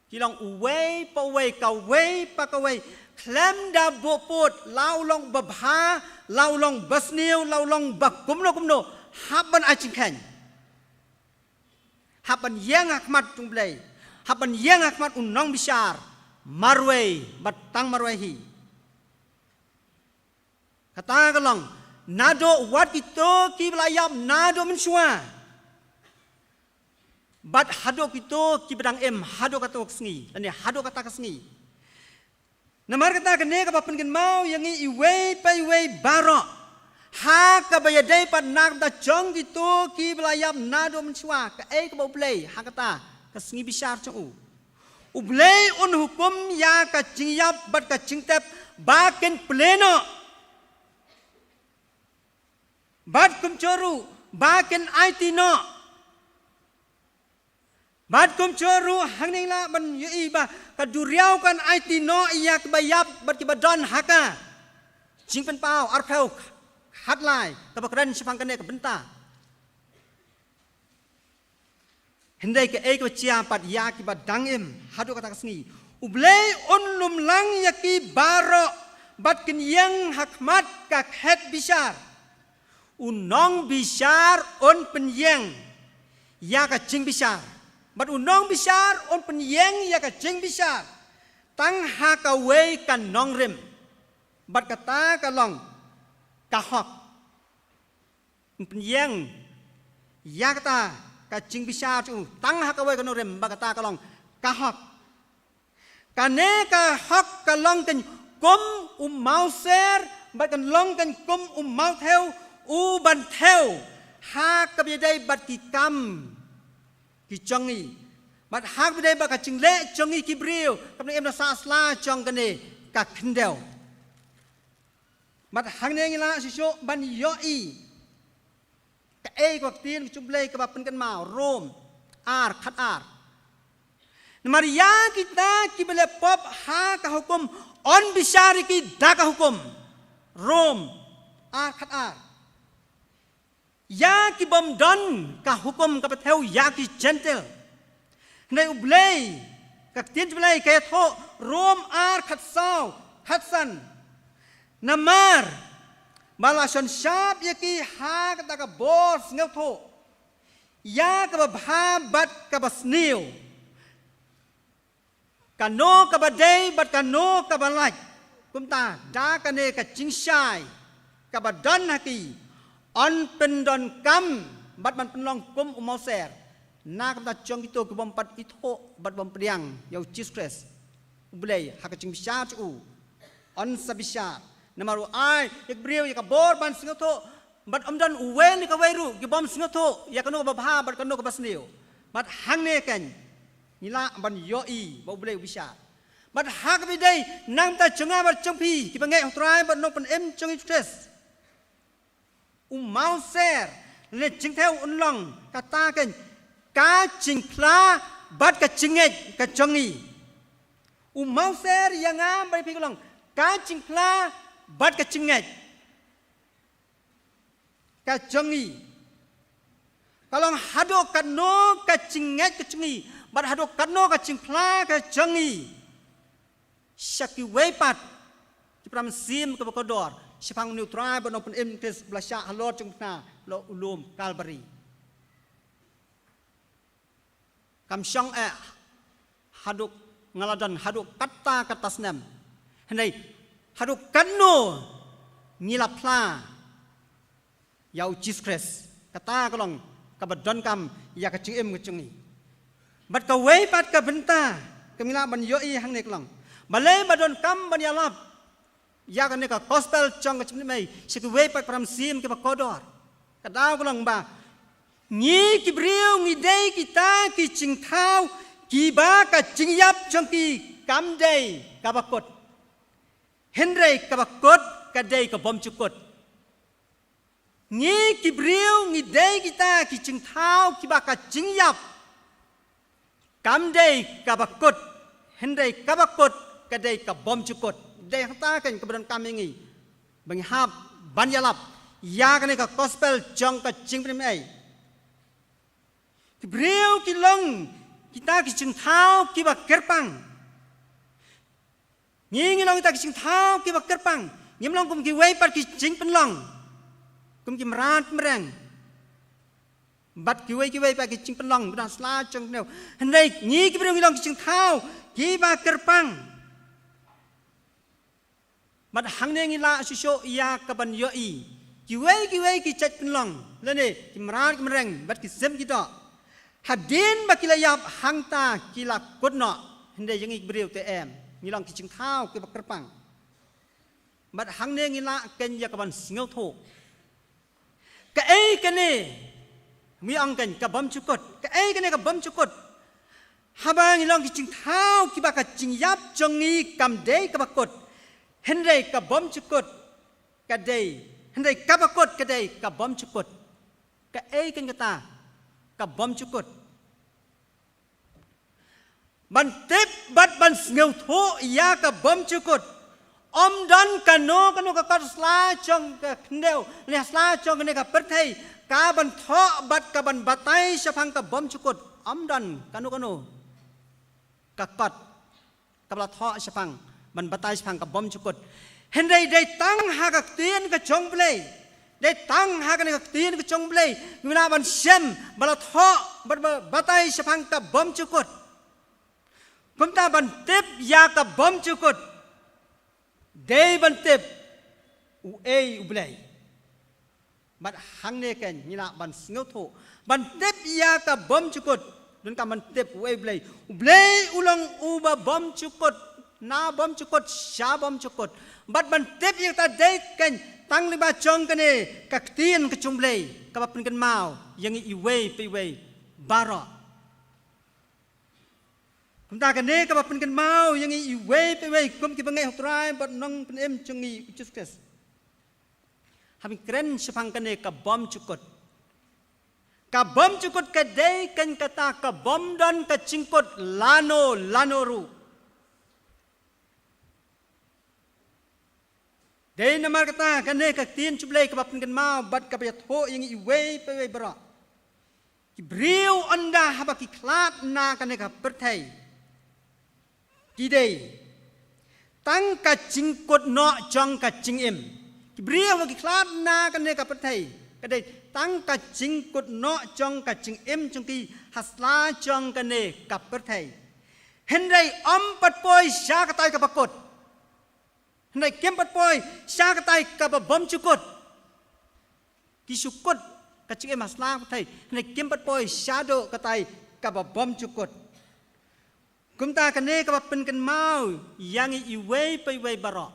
Speaker 7: kilong uwei pa uwei ka wei pa ka wei klem da boput lau long babha lau long basniu lau long bakumno haban acingkan haban yang akmat tumblai haban yang akmat unong bisar marway batang marwayhi kata kalong nado wat kito ki belayam nado mensua bat hado kito ki bedang hado kata kesngi dan hado kata kesngi namar kata kene ka papen mau yang iwe pai we baro ha ka bayadai pat nak da jong kito ki belayam nado mensua ka ka bau play ha kata kesngi bisar chu ublay un hukum ya ka jingyap bat ka jingtep baken pleno bat kum choru baken IT no bat kum choru hangning la ban yui ba kaduriau kan IT no iya kebayap bat kibadon haka jing pen pau arpeu hatlai kabakran sipang kene kebenta hendai ke ek cia pat ya kibadang hadu kata kesni ublei unlum lang yaki baro bat ken yang hakmat kak het bisar unong bisar on penyeng ya ka jing bisar bat unong bisar on penyeng ya ka jing bisar tang ha ka wei kan nong rim bat kata ka long ka hok penyeng ya kata ka jing bisar tu tang ha ka wei kan nong rim bat kata ka long ka hok kane ka hok ka long kan kum mau ser bat kan long kan kum mau theo ban theo ha ka bidai bat ki kam ki chongi bat hak bidai ba ka chingle chongi ki brio kam em na sa sla chong kane ka khendel bat hang ne ngila si sho ban yo i ka ko tin chuble ka ba pen kan mau rom ar khat ar Maria kita ki bele pop ha ka hukum on bisari ki da ka hukum rom ar khat ar ya ki bom don ka hukum ka patheu ya ki gentle nei ublei ka tin ublei ka tho rom ar khat sau khat san namar balason shap ya ki ha ka ta ka bos ngau tho ya ka ba bat ka basniu kano ka badai bat kano ka balaj kumta da ka ne ka chingshai ka badan haki on pendon kam bat man penlong kum umau ser na kam ta chong kito ku bom pat itho bat bom priang yau Jesus ublei hak ching bisa chu on sabisa namaru ai yak briu yak bor ban singotho bat omdan uwen ka wairu ki bom singotho yak kano ba bha bat kano ka basneu bat hang ne kan nila ban yoi ba ublei bisa bat hak bidai nang ta chunga bat chongpi ki bangai trai bat no pen em chong Jesus mau ser le ching theo unlong kata kan ka ching kla bat ka chinget ka chongi mau ser yang am bai pikolong ka ching kla bat ka chinget ka chongi kalong hado kano ka chinget ka chongi bat hado kano ka ching kla ka chongi shaki weipat pram sim ka kodor sipang neutral ban open interest blasha halot jungna lo ulum kalbari kam syang haduk ngaladan haduk kata katasnem hendai haduk kanu ngilapla yau Jesus kata kalong kabadon kam ya ka cingem ngecungi bat ka wei pat ka benta kamila ban yoi hang ne kalong balai badon kam ban yalap ya kan ka gospel chong ka chimni mai siku wei pat pram sim ke kodor kadau kalong ba ngi ki briu ngi dei kita ki ching thau ki ba ka ching yap chong ki kam dei ka bakot henrei ka bakot ka dei ka bom chukot ngi ki briu ngi dei kita ki ching thau ki ba ka ching yap kam dei ka bakot henrei ka bakot ka dei ka bom chukot dei hata kan keberan kami ngi bang hab ban yalap ya kan ka gospel chong ka ching prim ai ki briu ki long kita ki ching thau ki ba kerpang Ngi long ta kising thau ki bak kerpang. Ngim long kum ki wei pat ki jing pen long. Kum ki merat mereng. Bat ki wei pat ki jing pen long bra sla chong neu. Hendai ngi ki brong long kising thau ki bak kerpang. Bat hang ne ngi la susyo ya ka ban yo i. Ki wei ki chat pen long. Lene ki merat mereng bat ki sem ki do. Hadin bakilayap hangta kila kudno hende yang ibriu te em ngilang kicing thau ke bakerpang bat hangne ngila ken ya kaban singau tho ka ei kene mi angken ka bam cukut ka ei kene ka bam cukut haba ngilang kicing thau ki baka cing yap jongi kam dei ka bakut hende ka bam cukut ka dei hende ka bakut ka dei ka bam cukut ka ei ken kata ka bom cukut ban tip bat ban ngeu tho ya ka bom cukut om dan kano ka kat sla chong ka kneu le sla chong ne ka perthai ka ban tho bat ka ban batai sapang ka bom cukut om dan kano ka kat ka bla tho sapang ban batai sapang ka bom cukut hendai dai tang ha ka tien ka chong plei để tăng hai cái này tiền cái trong plei người nào ban xem ban thọ ban batai sepang ka bom cukut chúng ta ban tip ya ka bom cukut để ban tip u ei u plei ban hang ne ken như nào ban ngeu thọ ban tip ya ka bom cukut dan ka ban tip u ei plei ulang u ba bom cukut na bom cukut sha bom cukut ban tip ya ta để ken tăng lên ba chong cái này các tiền cái chung plei các bạn cần mau yang iway piway baro chúng ta cái này các bạn cần mau yang iway piway kum kita ngai hotrai but nong pen em chungi ucus habis keren sepang cái này ka bom cukut cái day kan kata ka bom dan ka cingkut lanoru Day nama kata kene ka tin chublei ka bapin kan mau bat ka pya tho yang iwei pe bra. Ki briu anda haba ki klat na kene ka perthai. Ki dei tang ka cingkut no jong ka cingim. Ki briu ki klat na kene ka perthai. Ka dei tang ka cingkut no jong ka cingim jong ki hasla jong kene ka perthai. Hendai pat poi sha ka tai ka pakot. Hendai kempat poi sha ka tai ka bom cukut. Ki sukut ka cingim hasla ka tai. Hendai kempat poi sha do ka tai ka bom cukut. Kumta kene ka pen kan mau yang iwei pe wei baro.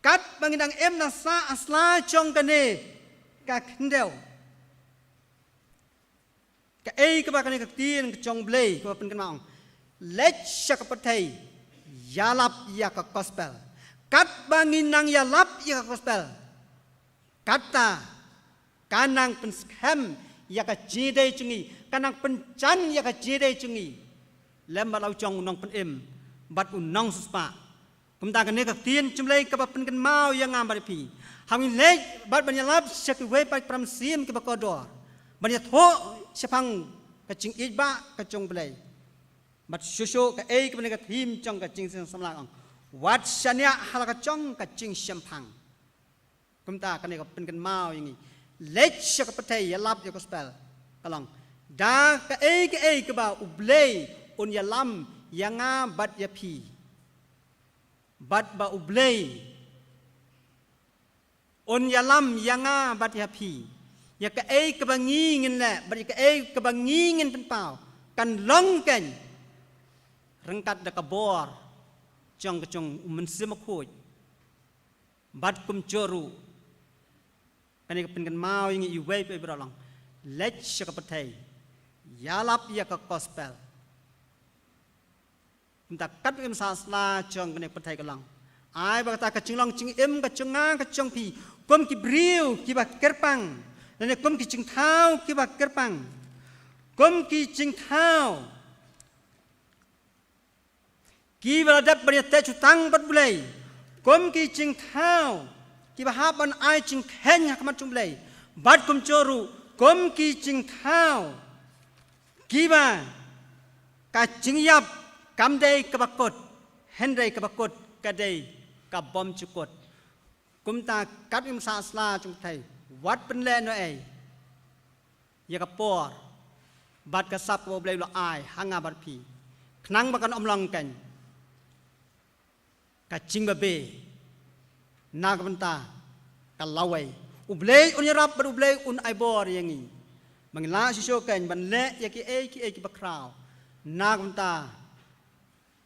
Speaker 7: Kat bangidang em na sa asla chong kene ka kendel. Ka ei ka ba kene ka tin ka chong blei ka pen kan mau. Let syak pathai yalap ya ka gospel. Kat banginang yalap ya ka gospel. Kata kanang pen scam ya ka jidai chungi, kanang pencan ya ka jidai chungi. Lem balau chong unong pen em bat unong suspa kumta kan ne ka tin chumlei ka pen kan mau yang ngam bari pi hamin le bat ban yalap sek we pat pram sim ke bakodor ban ya tho sepang ka ching i ba ka chong blai bat shosho ka ei ka ne ka thim chong ka ching samlang wat shania hala ka chong ka ching sempang kumta kan ne ka pen kan mau yang le sek patai yalap ya gospel kalong da ka ei ka ba ublei un yalam yanga bat yapi bat ba ublei un yalam yanga bat yapi ya ka ei ka bangi ngin le bat ka ei ka bangi ngin pen pau kan long ken rengkat da ka bor chong men sim khoj bat kum choru kan ka pen kan mau yang i wei pe bralong lech ka pathai yalap ya ka gospel kita kat em sasla chong kene pathai kalang ai ba ta ka chinglong ching em ka chunga ka chong pi kom ki briu ki ba kerpang ne kom ki ching thau ki ba kerpang kom ki ching thau ki ba dat ba te chu tang bat bulai kom ki ching thau ki ba ha ban ai ching khen ka mat chung bulai bat kom choru kom ki ching thau ki ba ka ching yap kam day kabakot hendai kabakot kadai ka bom cukut kum ta kat im sa sla chung thai wat pen le no ai ya ka por bat ka sap ko blai lo ai hanga bat phi knang ba kan om long kan ka ching ba be na ka benta ka lawai ublei un yarap ba ublei un ai bor yangi mangla si so kan ban le ya ki ki ba kraw na ka benta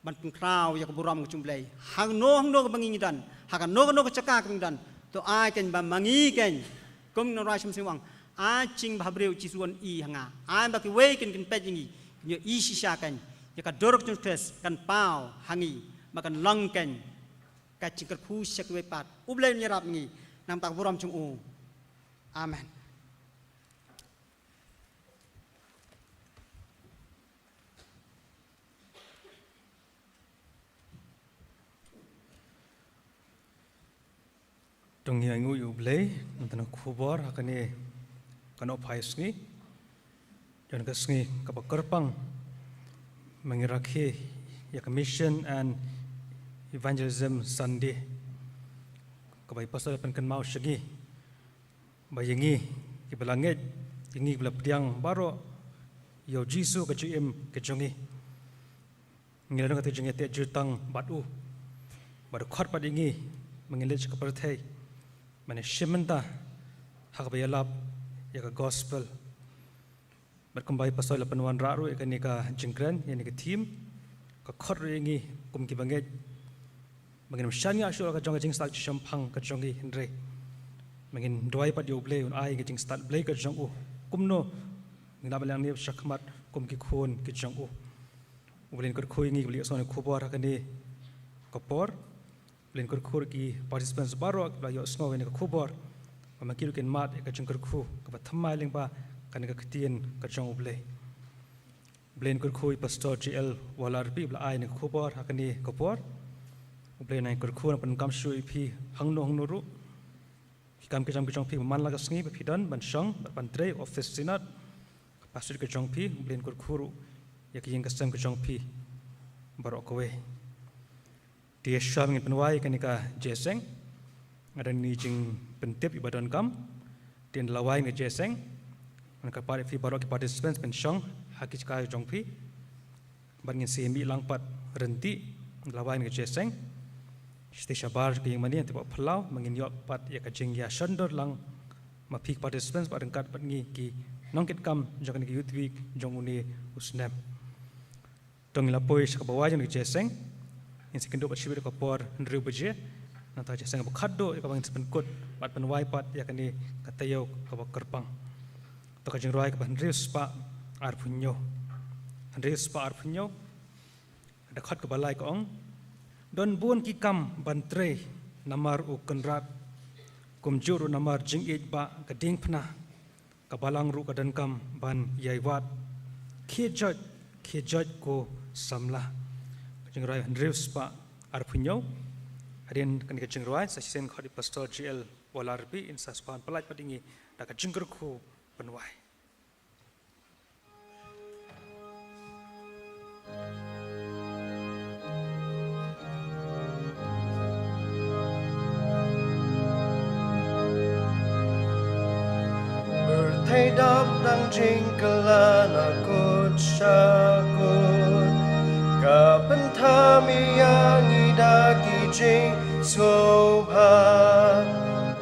Speaker 7: ban pun kraw ya ka buram chung blai hang no ka bangi dan hak no ka cakak ka dan to ai kan ba mangi kan kum no ra sim siwang a ching ba breu chi suon I hanga ai ba ki we kan pet yangi nyo I si sha kan ya ka dorok chung tes kan pau hangi makan long kan ka chingker phu sek we pat ublei ni rap ngi nam tak buram chung u amen
Speaker 1: Tung hi ngu yu blei nantana khubor hakani kano phais ngi jon ka sngi ka bakarpang mangirakhi ya mission and evangelism Sunday ka bai pasal pen kan mau shagi bayangi ki balangit ingi bla priang baro yo jisu ka chuim ka jongi ngilano ka jongi te jutang batu bar khot padingi mangilech ka parthai mane shimanta hakabayalap ya ka gospel berkembali pasal 8 raru ikani ka jingkran yani ka team ka khot ringi kum ki banget mangin shania shu ka jong jing start champang ka jongi hindre mangin doi pat yo play un ai ka jing start play ka jong u kumno ngina balang ni shakmat kum ki khon ki jong u ulin kor khoi ngi bli asone khubor hakani kapor ulin kor khur ki participants baro la yo snow ni ka khubor makiru ken mat ka jong kor khu ka thamai ling ba kan ka ktien ka jong u play Blaine kor khoi pastor GL walar pi bla ai ni khubor hakani kapor Blaine ai kor khun pan kam shui phi hangno ru kam ke jam ke jong phi man la ka sngi phi dan ban shong ban tre office sinat pastor ke jong phi Blaine kor khuru ya ki yeng ka sam ke jong phi baro ko we dia sham ngin penwai kan ka jeseng ada ni jing pentip ibadan kam tin lawai nge jeseng an ka pare phi baro ki participants pen shong hakich ka jong phi ban ngin semi langpat renti lawai nge jeseng Station bar ke yang mani tiba phalau mangin yok pat ya ka jing ya shandor lang ma phik participants pa rengkat pat ngi ki nongkit kam jong ki youth week jong uni usnam tong la poi sa bawai jong jeseng in second pa shibir ka por nru buje na ta jeseng ba khaddo ka bang spen kot pat pan wai pat ya ka ni ka tayo ka ba kerpang to ka jing roi ka ban rius pa ar punyo ada khat ka balai ka ong don buon ki kam bantre namar u kanrat kumjuru namar jing ej ba ka ding phna ka balang ru ka dan kam ban yaiwat khejoj ko samla jing rai handreus pa arpunyo adin kan ka jing rai sa sen khadi pastor GL walarbi in saspan palai padingi da ka jingger khu panwai
Speaker 6: Thay đam đang trình cơ la na cốt sa cốt cả bên tham yang ida ki trình sâu ha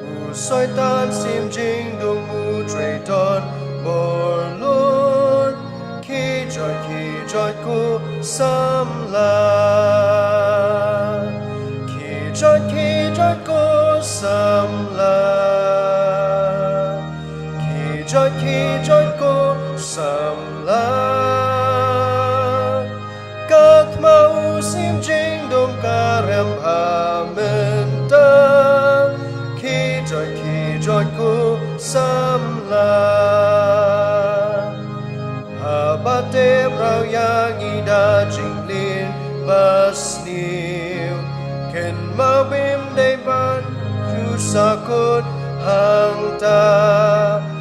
Speaker 6: u soi tan sim trình đông u trei ton bor lord ki joy ku sam la ki joy ku sam la Joy ko samla Kat mau sim jing dom karem amenta Ki joy ko samla Habate brau yang ida jing lin bas niu Ken mau bim de ban ku sakut hang ta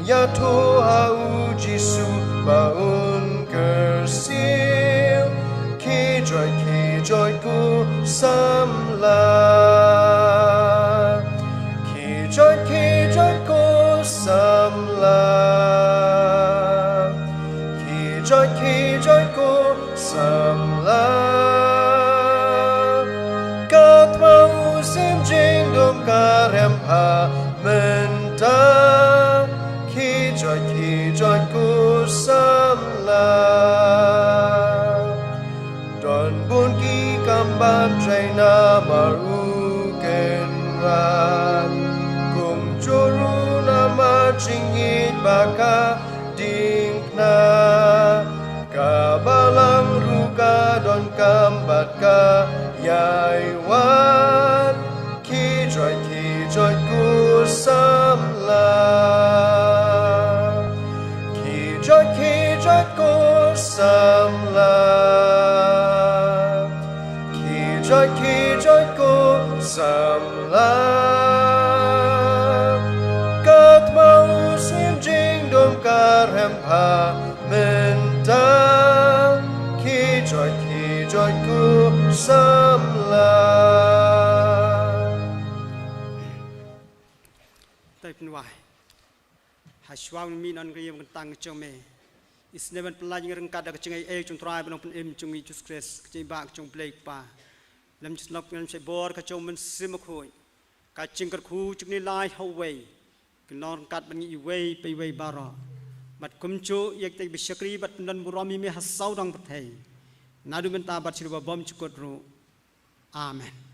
Speaker 6: Ya Tuhan Jisu baun kersil Ki joy ku samla khi trôi cô samla khi trôi cô samla cả thâu sim jing dom karem ha menta khi trôi cô samla don bun ki kamban traina maru kenran kum churu nama chingit baka dingna kabalang ruka don kambat ka yaiwan ki joy ku samla ki joy ku samla ki joy ku samla kat mau sim jing dom karem ha menta ki joy ku samla
Speaker 7: tay penwai haswang min on riem kan tang chome is never plan yang rengkat dak chengai e chung trai belong pen im chung Jesus Christ chei ba chung play pa lam chlop ngam sei bor ka chung men sim khoi ka ching kat khu chung ni lai ho wei kan non kat ban i wei pe wei baro mat kum chu yek tai bisakri bat nan burami me hasau dang pathai nadu men ta bat sirwa bom chukot ru amen.